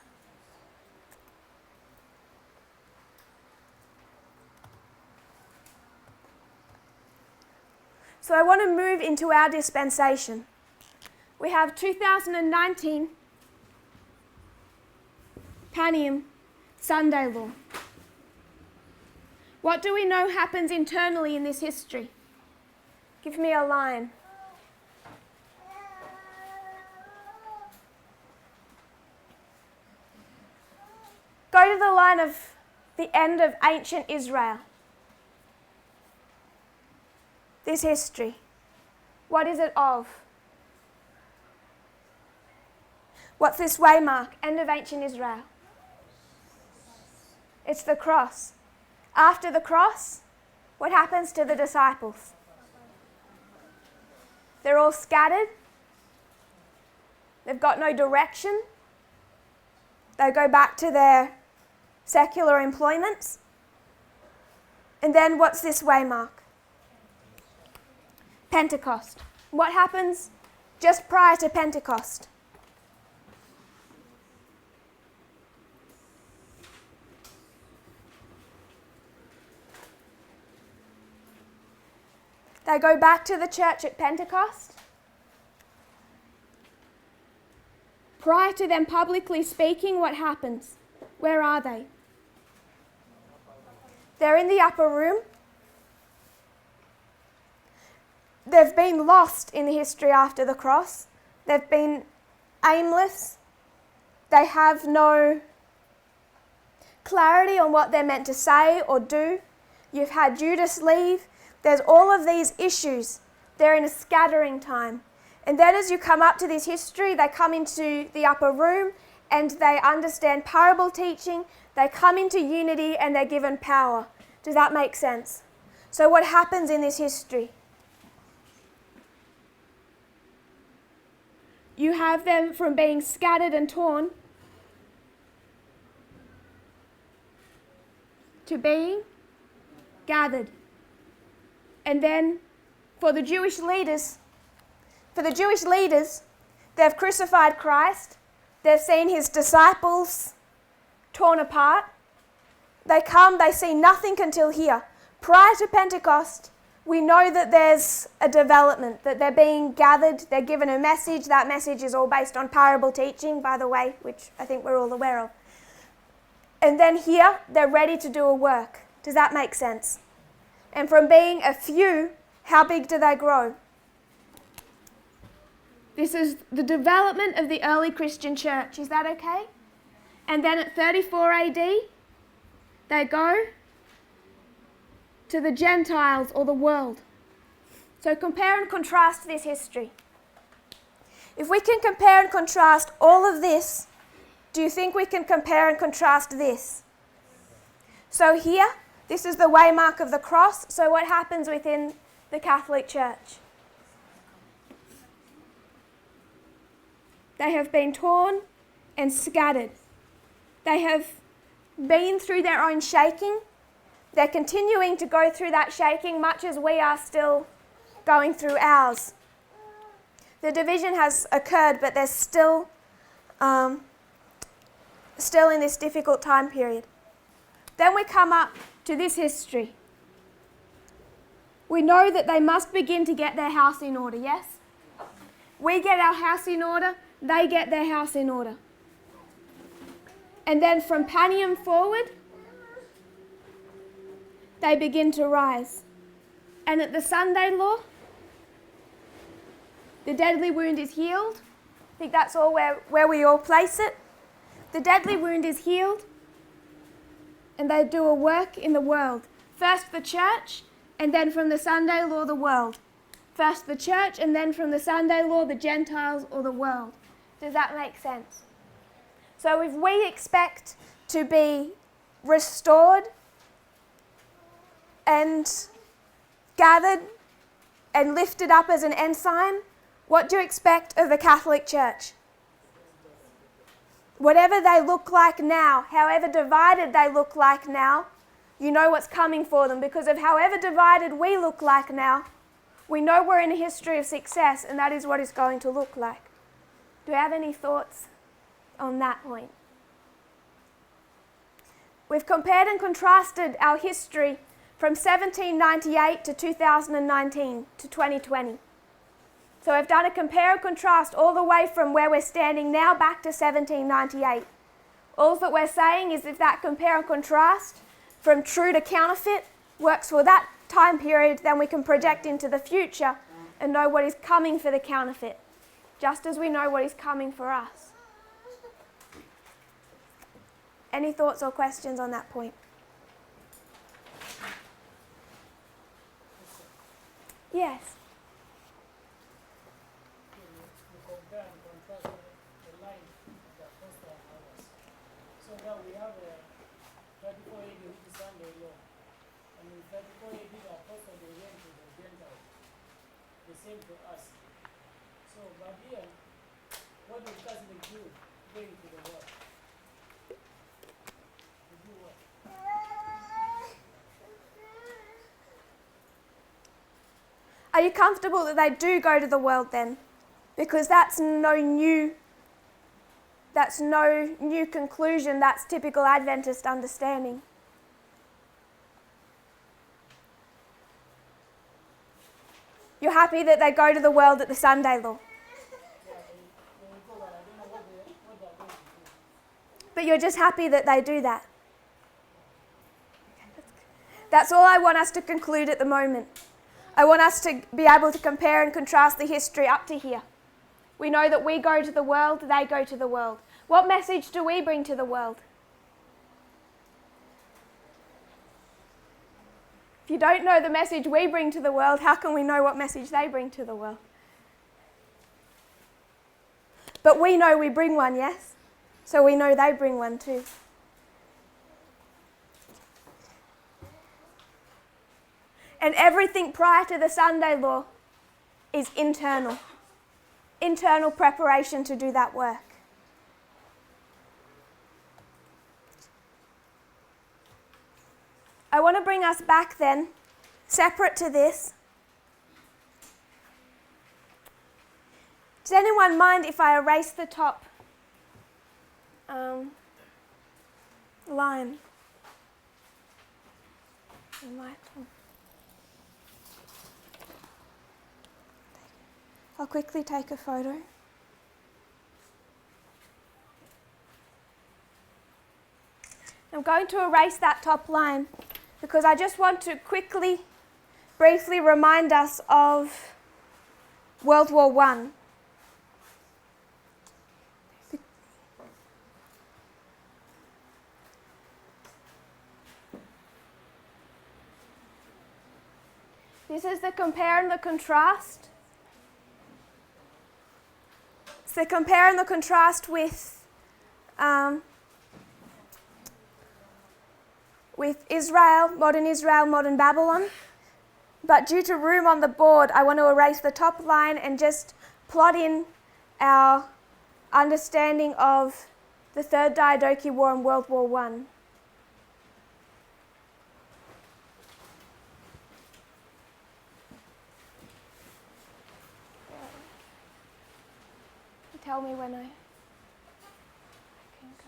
So I want to move into our dispensation. We have 2019 Paneum Sunday law. What do we know happens internally in this history? Give me a line. Go to the line of the end of ancient Israel. This history, what is it of? What's this waymark? End of ancient Israel. It's the cross. After the cross, what happens to the disciples? They're all scattered. They've got no direction. They go back to their secular employments. And then what's this waymark? Pentecost. What happens just prior to Pentecost? They go back to the church at Pentecost. Prior to them publicly speaking, what happens? Where are they? They're in the upper room. They've been lost in the history after the cross. They've been aimless. They have no clarity on what they're meant to say or do. You've had Judas leave. There's all of these issues. They're in a scattering time. And then as you come up to this history, they come into the upper room and they understand parable teaching, they come into unity and they're given power. Does that make sense? So what happens in this history? You have them from being scattered and torn to being gathered. And then for the Jewish leaders, they've crucified Christ. They've seen his disciples torn apart. They come, they see nothing until here. Prior to Pentecost, we know that there's a development, that they're being gathered, they're given a message. That message is all based on parable teaching, by the way, which I think we're all aware of. And then here, they're ready to do a work. Does that make sense? And from being a few, how big do they grow? This is the development of the early Christian church. Is that okay? And then at 34 AD, they go to the Gentiles or the world. So compare and contrast this history. If we can compare and contrast all of this, do you think we can compare and contrast this? So here, this is the waymark of the cross. So what happens within the Catholic Church? They have been torn and scattered. They have been through their own shaking. They're continuing to go through that shaking, much as we are still going through ours. The division has occurred, but they're still in this difficult time period. Then we come up to this history. We know that they must begin to get their house in order, yes? We get our house in order, they get their house in order. And then from Panium forward, they begin to rise. And at the Sunday law, the deadly wound is healed. I think that's all where we all place it. The deadly wound is healed, and they do a work in the world. First the church, and then from the Sunday law, the world. First the church, and then from the Sunday law, the Gentiles or the world. Does that make sense? So if we expect to be restored and gathered and lifted up as an ensign, what do you expect of the Catholic Church? Whatever they look like now, however divided they look like now, you know what's coming for them, because of however divided we look like now, we know we're in a history of success, and that is what it's going to look like. Do you have any thoughts on that point? We've compared and contrasted our history from 1798 to 2019 to 2020. So we've done a compare and contrast all the way from where we're standing now back to 1798. All that we're saying is if that compare and contrast from true to counterfeit works for that time period, then we can project into the future and know what is coming for the counterfeit, just as we know what is coming for us. Any thoughts or questions on that point? Yes. You compare and contrast the line of the apostle and others. So now we have a 34 AD, which is Sunday law. And in 34 AD, the apostle they went to the Gentiles. The same to us. So, but here, what does Catholic do going to the world? To do what? Are you comfortable that they do go to the world then? Because that's no new conclusion, that's typical Adventist understanding. You're happy that they go to the world at the Sunday law. But you're just happy that they do that. That's all I want us to conclude at the moment. I want us to be able to compare and contrast the history up to here. We know that we go to the world, they go to the world. What message do we bring to the world? If you don't know the message we bring to the world, how can we know what message they bring to the world? But we know we bring one, yes? So we know they bring one too. And everything prior to the Sunday law is internal. Internal preparation to do that work. I want to bring us back then, separate to this. Does anyone mind if I erase the top line? I'll quickly take a photo. I'm going to erase that top line because I just want to quickly, briefly remind us of World War I. This is the compare and the contrast. It's the compare and the contrast with Israel, modern Babylon. But due to room on the board, I want to erase the top line and just plot in our understanding of the Third Diadochi War and World War I. Tell me when I can go.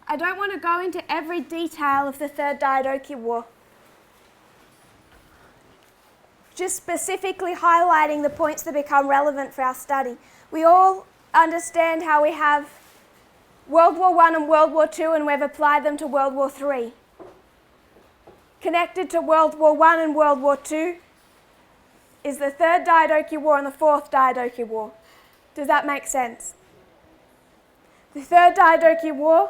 I don't want to go into every detail of the Third Diadochi War. Just specifically highlighting the points that become relevant for our study. We all understand how we have World War I and World War II, and we've applied them to World War III. Connected to World War I and World War II is the Third Diadochi War and the Fourth Diadochi War. Does that make sense? The Third Diadochi War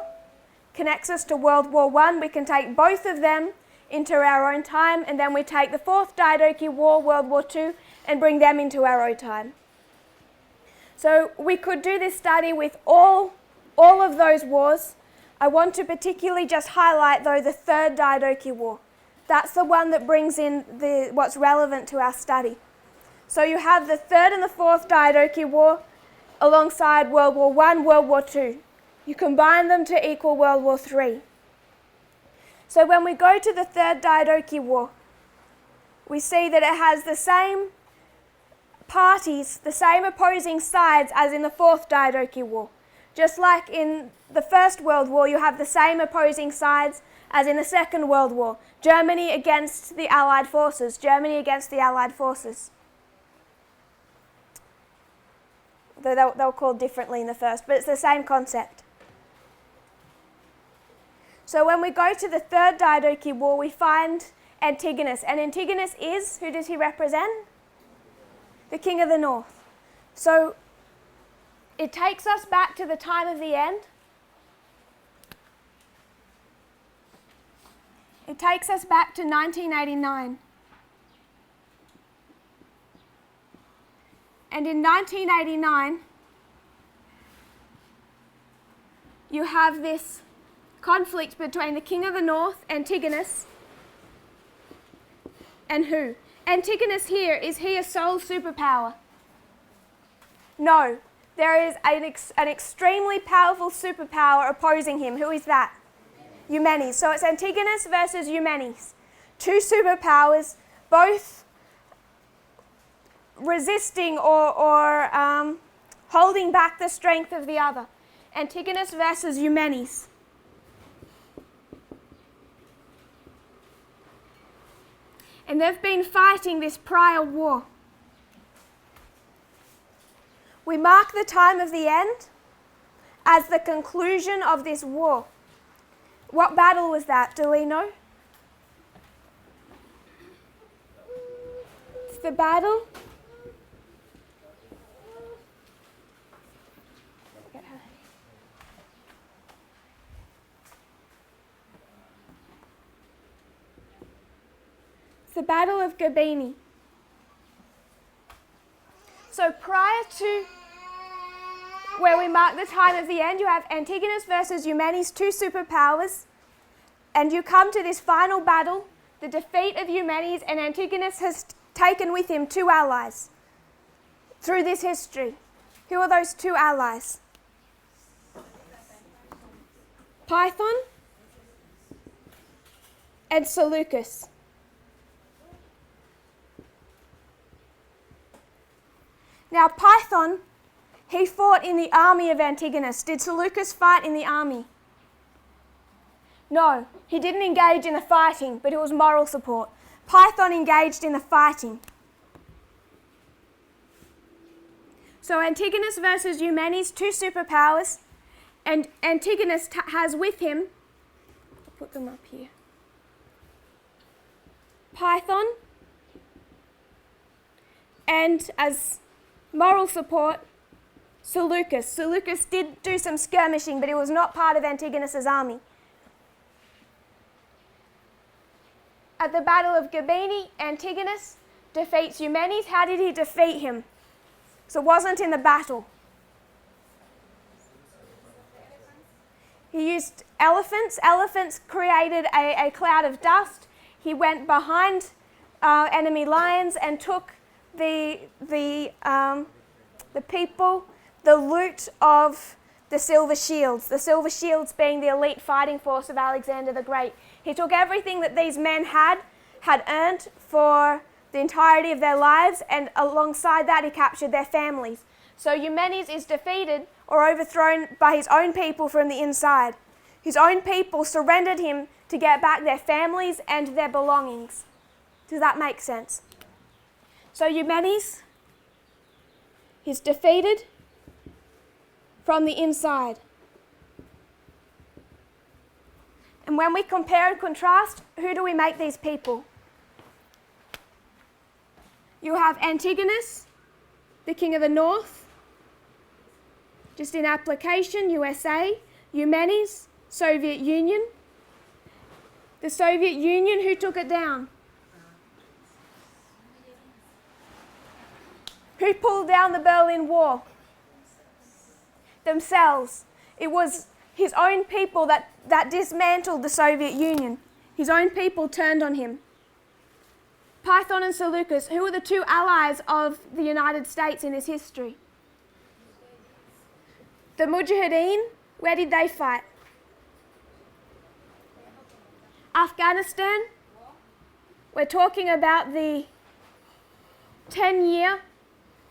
connects us to World War I. We can take both of them into our own time, and then we take the Fourth Diadochi War, World War II, and bring them into our own time. So we could do this study with all of those wars. I want to particularly just highlight, though, the Third Diadochi War. That's the one that brings in what's relevant to our study. So you have the Third and the Fourth Diadochi War alongside World War I, World War II. You combine them to equal World War III. So when we go to the Third Diadochi War, we see that it has the same parties, the same opposing sides as in the Fourth Diadochi War. Just like in the First World War, you have the same opposing sides as in the Second World War. Germany against the Allied forces. Germany against the Allied forces. Though they were called differently in the first, but it's the same concept. So when we go to the Third Diadochi War, we find Antigonus. And Antigonus is, who does he represent? The king of the north. So it takes us back to the time of the end. It takes us back to 1989. And in 1989, you have this conflict between the king of the north, Antigonus, and who? Antigonus here, is he a sole superpower? No. There is an extremely powerful superpower opposing him. Who is that? Eumenes. So it's Antigonus versus Eumenes. Two superpowers, both resisting or holding back the strength of the other. Antigonus versus Eumenes. And they've been fighting this prior war. We mark the time of the end as the conclusion of this war. What battle was that? Do we know? It's the battle. It's the Battle of Gabini. So prior to where we mark the time of the end, you have Antigonus versus Eumenes, two superpowers, and you come to this final battle, the defeat of Eumenes, and Antigonus has taken with him two allies through this history. Who are those two allies? Python and Seleucus. Now Python, he fought in the army of Antigonus. Did Seleucus fight in the army? No, he didn't engage in the fighting, but it was moral support. Python engaged in the fighting. So Antigonus versus Eumenes, two superpowers, and Antigonus has with him, I'll put them up here, Python, and as moral support, Seleucus. Seleucus did do some skirmishing, but he was not part of Antigonus's army. At the Battle of Gabini, Antigonus defeats Eumenes. How did he defeat him? So it wasn't in the battle. He used elephants. Elephants created a cloud of dust. He went behind enemy lions and took the people, the loot of the silver shields being the elite fighting force of Alexander the Great. He took everything that these men had earned for the entirety of their lives, and alongside that he captured their families. So Eumenes is defeated or overthrown by his own people from the inside. His own people surrendered him to get back their families and their belongings. Does that make sense? So Eumenes is defeated from the inside. And when we compare and contrast, who do we make these people? You have Antigonus, the king of the north, just in application, USA. Eumenes, Soviet Union. The Soviet Union, who took it down? Who pulled down the Berlin Wall? Themselves. It was his own people that dismantled the Soviet Union. His own people turned on him. Python and Seleucus, who were the two allies of the United States in this history? The Mujahideen, where did they fight? Afghanistan. We're talking about the 10-year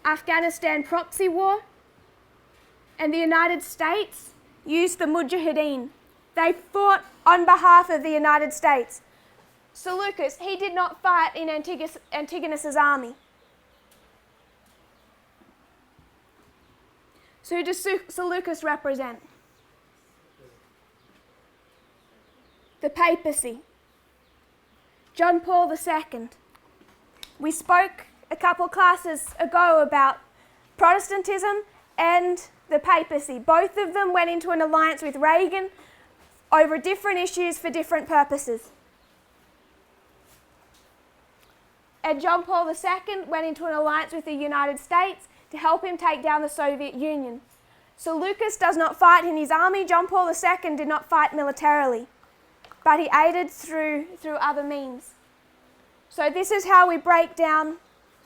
Afghanistan proxy war. And the United States used the Mujahideen. They fought on behalf of the United States. Seleucus, he did not fight in Antigonus's army. So who does Seleucus represent? The papacy. John Paul II. We spoke a couple classes ago about Protestantism and the papacy. Both of them went into an alliance with Reagan over different issues for different purposes. And John Paul II went into an alliance with the United States to help him take down the Soviet Union. Seleucus does not fight in his army. John Paul II did not fight militarily, but he aided through other means. So this is how we break down,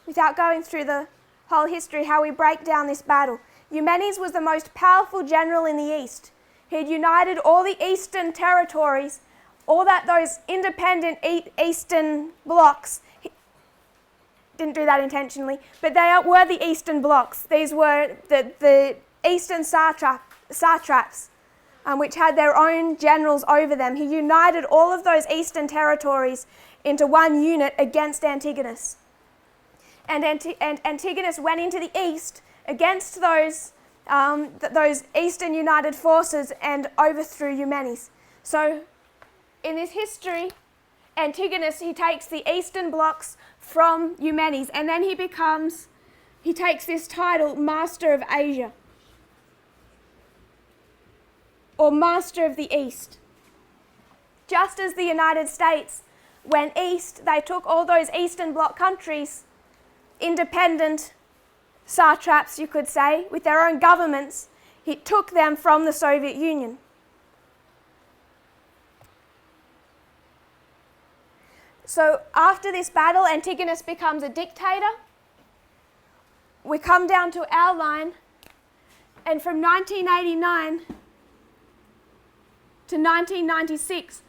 without going through the whole history, how we break down this battle. Eumenes was the most powerful general in the East. He had united all the eastern territories, all those independent eastern blocks, didn't do that intentionally, but they were the Eastern blocs. These were the Eastern satraps, which had their own generals over them. He united all of those Eastern territories into one unit against Antigonus. And Antigonus went into the east against those Eastern united forces and overthrew Eumenes. So in this history, Antigonus, he takes the Eastern blocs from Eumenes, and then he takes this title, Master of Asia, or Master of the East. Just as the United States went east, they took all those Eastern bloc countries, independent satraps, you could say, with their own governments. He took them from the Soviet Union. So after this battle, Antigonus becomes a dictator. We come down to our line, and from 1989 to 1996,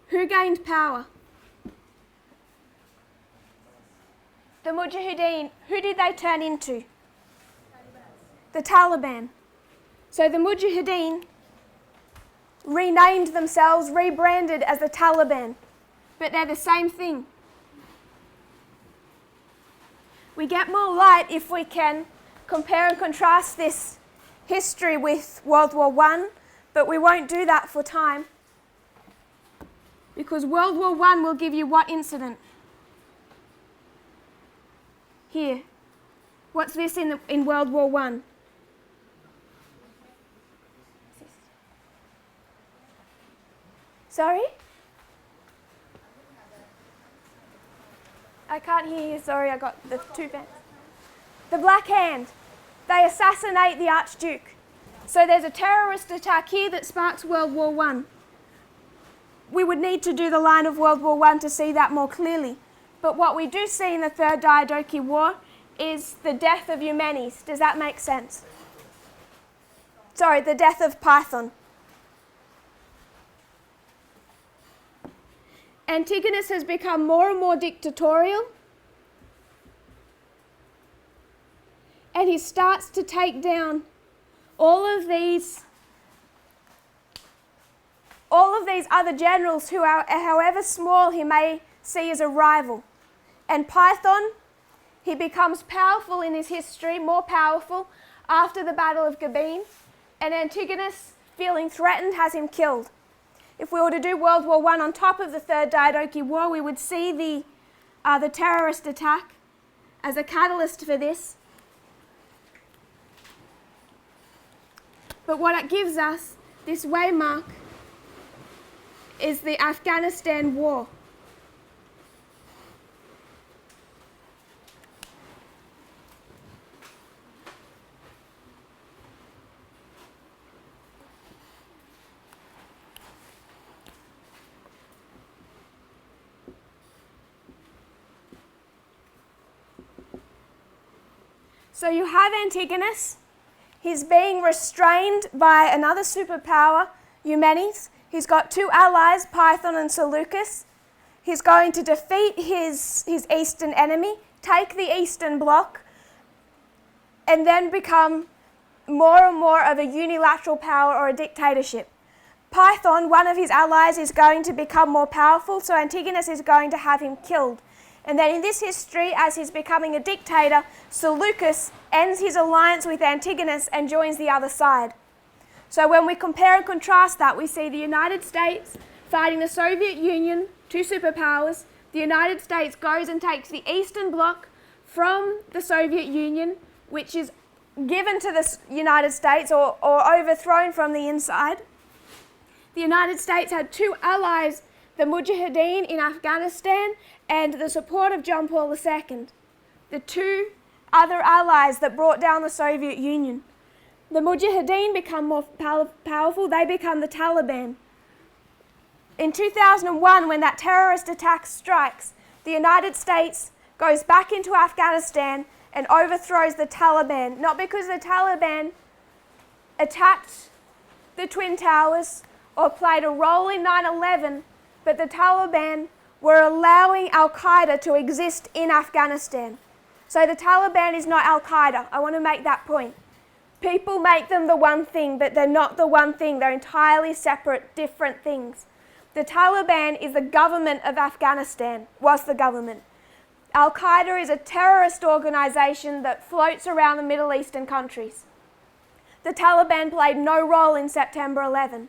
who gained power? The Mujahideen. Who did they turn into? The Taliban. So the Mujahideen renamed themselves, rebranded as the Taliban, but they're the same thing. We get more light if we can compare and contrast this history with World War I, but we won't do that for time, because World War I will give you what incident? Here. What's this in World War I? Sorry? I can't hear you, sorry, I got the two fans. The Black Hand. They assassinate the Archduke. So there's a terrorist attack here that sparks World War I. We would need to do the line of World War I to see that more clearly. But what we do see in the Third Diadochi War is the death of Eumenes. Does that make sense? Sorry, the death of Python. Antigonus has become more and more dictatorial, and he starts to take down all of these other generals who are, however small, he may see as a rival. And Python, he becomes powerful in his history, more powerful, after the Battle of Gabin, and Antigonus, feeling threatened, has him killed. If we were to do World War I on top of the Third Diadochi War, we would see the terrorist attack as a catalyst for this. But what it gives us, this waymark, is the Afghanistan War. So you have Antigonus. He's being restrained by another superpower, Eumenes. He's got two allies, Python and Seleucus. He's going to defeat his eastern enemy, take the Eastern Bloc, and then become more and more of a unilateral power or a dictatorship. Python, one of his allies, is going to become more powerful, so Antigonus is going to have him killed. And then in this history, as he's becoming a dictator, Seleucus ends his alliance with Antigonus and joins the other side. So when we compare and contrast that, we see the United States fighting the Soviet Union, two superpowers. The United States goes and takes the Eastern Bloc from the Soviet Union, which is given to the United States or overthrown from the inside. The United States had two allies, the Mujahideen in Afghanistan and the support of John Paul II, the two other allies that brought down the Soviet Union. The Mujahideen become more powerful, they become the Taliban. In 2001, when that terrorist attack strikes, the United States goes back into Afghanistan and overthrows the Taliban, not because the Taliban attacked the Twin Towers or played a role in 9/11, but the Taliban were allowing Al-Qaeda to exist in Afghanistan. So the Taliban is not Al-Qaeda. I want to make that point. People make them the one thing, but they're not the one thing. They're entirely separate, different things. The Taliban is the government of Afghanistan, was the government. Al-Qaeda is a terrorist organisation that floats around the Middle Eastern countries. The Taliban played no role in September 11.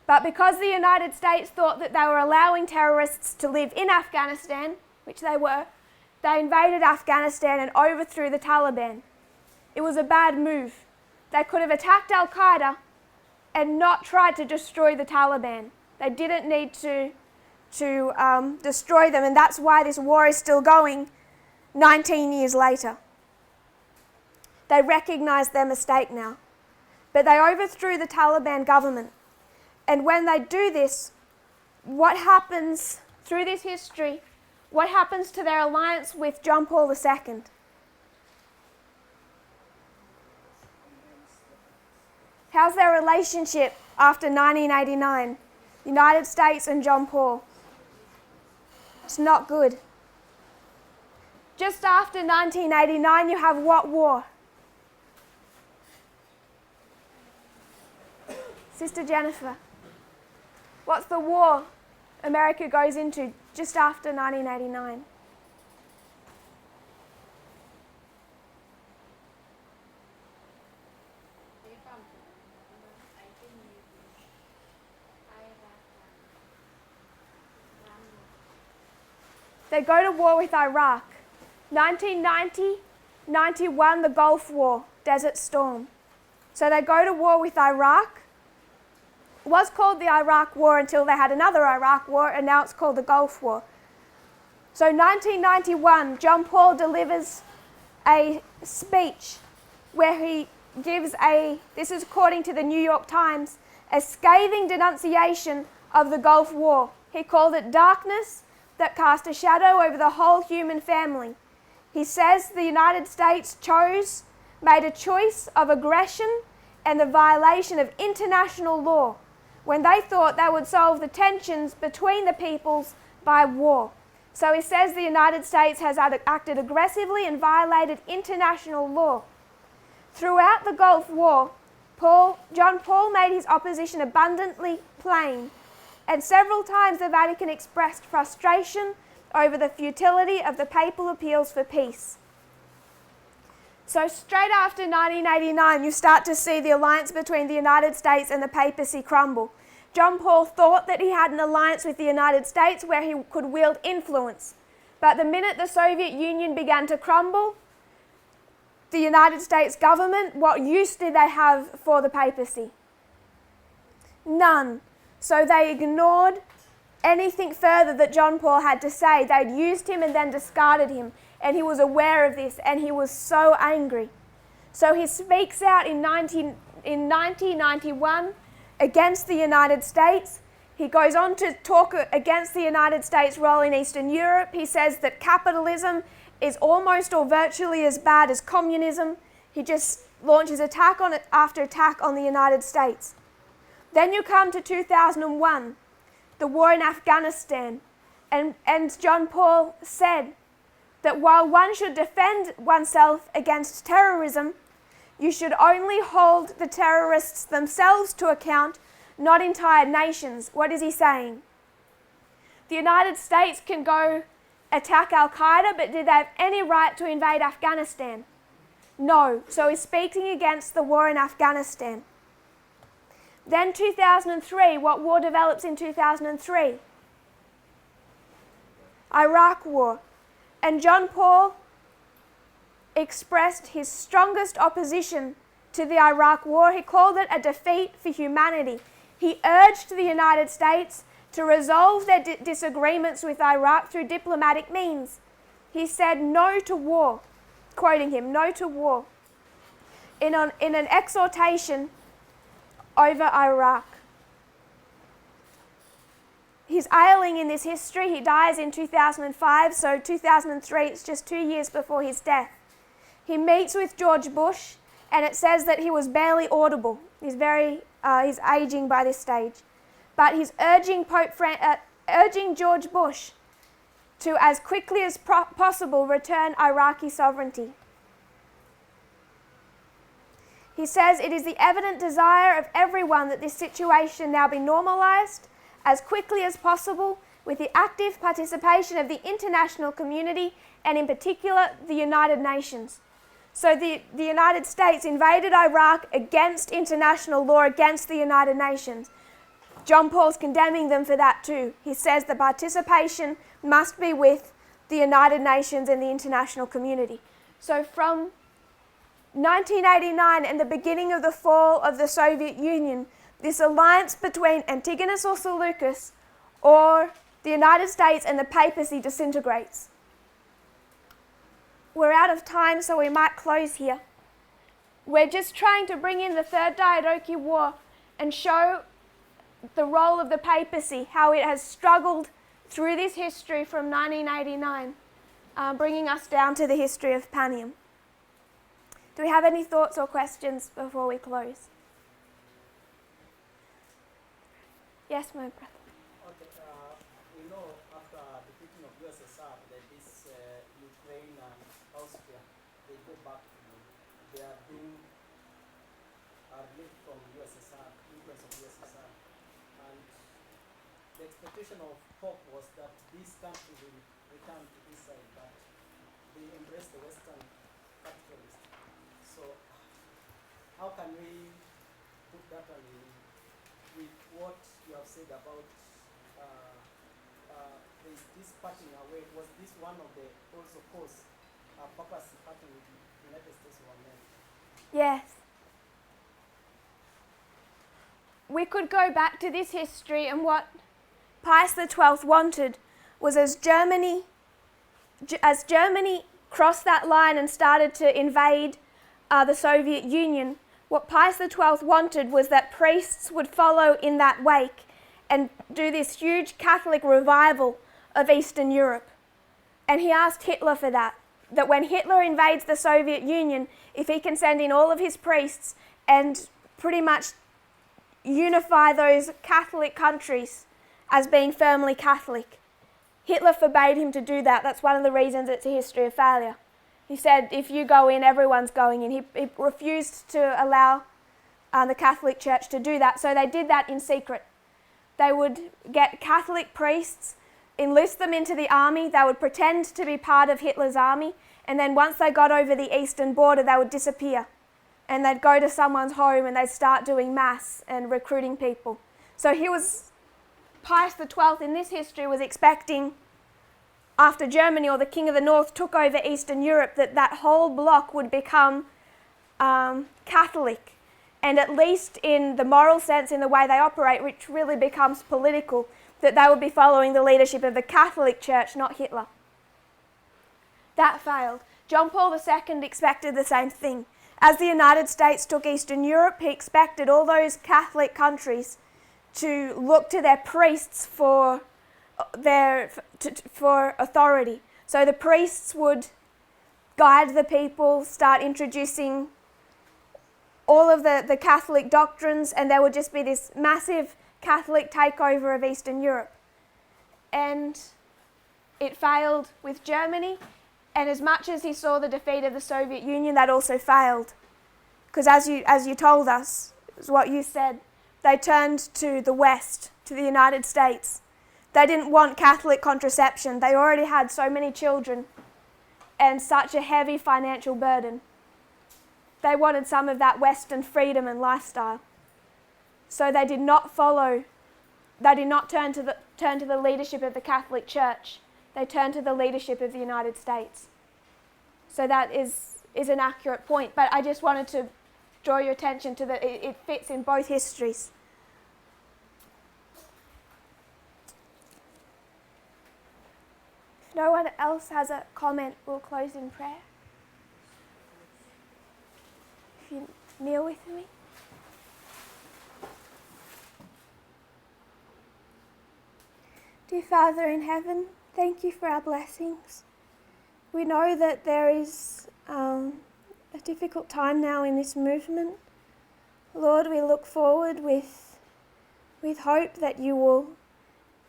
But because the United States thought that they were allowing terrorists to live in Afghanistan, which they were, they invaded Afghanistan and overthrew the Taliban. It was a bad move. They could have attacked Al-Qaeda and not tried to destroy the Taliban. They didn't need to destroy them, and that's why this war is still going 19 years later. They recognise their mistake now. But they overthrew the Taliban government. And when they do this, what happens through this history, what happens to their alliance with John Paul II? How's their relationship after 1989? United States and John Paul. It's not good. Just after 1989, you have what war? Sister Jennifer, what's the war America goes into just after 1989? They go to war with Iraq. 1990, 91, the Gulf War, Desert Storm. So they go to war with Iraq. It was called the Iraq War until they had another Iraq War, and now it's called the Gulf War. So 1991, John Paul delivers a speech where he gives this is according to the New York Times, a scathing denunciation of the Gulf War. He called it darkness that cast a shadow over the whole human family. He says the United States made a choice of aggression and the violation of international law when they thought they would solve the tensions between the peoples by war. So he says the United States has acted aggressively and violated international law. Throughout the Gulf War, John Paul made his opposition abundantly plain, and several times the Vatican expressed frustration over the futility of the papal appeals for peace. So straight after 1989, you start to see the alliance between the United States and the papacy crumble. John Paul thought that he had an alliance with the United States where he could wield influence. But the minute the Soviet Union began to crumble, the United States government, what use did they have for the papacy? None. So they ignored anything further that John Paul had to say. They'd used him and then discarded him. And he was aware of this, and he was so angry. So he speaks out in 1991 against the United States. He goes on to talk against the United States' role in Eastern Europe. He says that capitalism is almost or virtually as bad as communism. He just launches attack after attack on the United States. Then you come to 2001, the war in Afghanistan, and John Paul said that while one should defend oneself against terrorism, you should only hold the terrorists themselves to account, not entire nations. What is he saying? The United States can go attack Al-Qaeda, but did they have any right to invade Afghanistan? No. So he's speaking against the war in Afghanistan. Then 2003, what war develops in 2003? Iraq War. And John Paul expressed his strongest opposition to the Iraq War. He called it a defeat for humanity. He urged the United States to resolve their disagreements with Iraq through diplomatic means. He said no to war, quoting him, no to war, in an exhortation over Iraq. He's ailing in this history. He dies in 2005, so 2003, it's just 2 years before his death. He meets with George Bush, and it says that he was barely audible. He's aging by this stage. But he's urging George Bush to, as quickly as possible, return Iraqi sovereignty. He says it is the evident desire of everyone that this situation now be normalized as quickly as possible with the active participation of the international community and in particular the United Nations. So the United States invaded Iraq against international law, against the United Nations. John Paul's condemning them for that too. He says the participation must be with the United Nations and the international community. So from 1989 and the beginning of the fall of the Soviet Union, this alliance between Antigonus or Seleucus or the United States and the papacy disintegrates. We're out of time, so we might close here. We're just trying to bring in the Third Diadochi War and show the role of the papacy, how it has struggled through this history from 1989, bringing us down to the history of Panium. Do we have any thoughts or questions before we close? Yes, my brother. Okay, we know after the defeating of USSR that this Ukraine and Austria, they go back to, they are being relieved from USSR, influence of USSR. And the expectation of Pope was that these countries will return to this side, but they embrace the Western capitalists. So how can we put that on with what you have said about this parting away? Was this one of the also cause purpose parting with the United States of America? Yes. We could go back to this history, and what Pius XII wanted was as Germany crossed that line and started to invade the Soviet Union, what Pius XII wanted was that priests would follow in that wake and do this huge Catholic revival of Eastern Europe. And he asked Hitler for that when Hitler invades the Soviet Union, if he can send in all of his priests and pretty much unify those Catholic countries as being firmly Catholic. Hitler forbade him to do that. That's one of the reasons it's a history of failure. He said, if you go in, everyone's going in. He refused to allow the Catholic Church to do that, so they did that in secret. They would get Catholic priests, enlist them into the army, they would pretend to be part of Hitler's army, and then once they got over the eastern border, they would disappear. And they'd go to someone's home and they'd start doing mass and recruiting people. So Pius XII in this history was expecting, after Germany or the King of the North took over Eastern Europe, that whole bloc would become Catholic. And at least in the moral sense, in the way they operate, which really becomes political, that they would be following the leadership of the Catholic Church, not Hitler. That failed. John Paul II expected the same thing. As the United States took Eastern Europe, he expected all those Catholic countries to look to their priests for authority. So the priests would guide the people, start introducing all of the Catholic doctrines, and there would just be this massive Catholic takeover of Eastern Europe. And it failed with Germany, and as much as he saw the defeat of the Soviet Union, that also failed. Because as you told us, is what you said, they turned to the West, to the United States. They didn't want Catholic contraception. They already had so many children and such a heavy financial burden. They wanted some of that Western freedom and lifestyle. So they did not turn to the leadership of the Catholic Church. They turned to the leadership of the United States. So that is an accurate point, but I just wanted to draw your attention to that it fits in both histories. If no one else has a comment, we'll close in prayer. If you kneel with me. Dear Father in heaven, thank you for our blessings. We know that there is a difficult time now in this movement. Lord, we look forward with hope that you will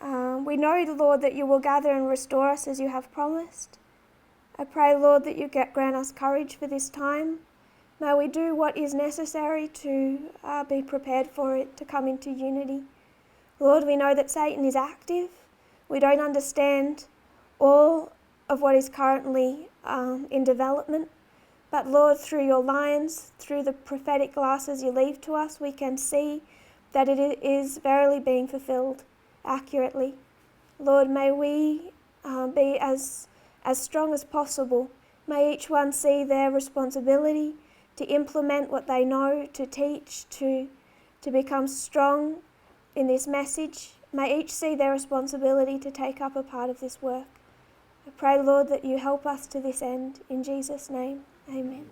We know, Lord, that you will gather and restore us as you have promised. I pray, Lord, that you grant us courage for this time. May we do what is necessary to be prepared for it, to come into unity. Lord, we know that Satan is active. We don't understand all of what is currently in development. But Lord, through your lines, through the prophetic glasses you leave to us, we can see that it is verily being fulfilled accurately. Lord, may we be as strong as possible. May each one see their responsibility to implement what they know, to teach, to become strong in this message. May each see their responsibility to take up a part of this work. I pray, Lord, that you help us to this end. In Jesus' name, amen.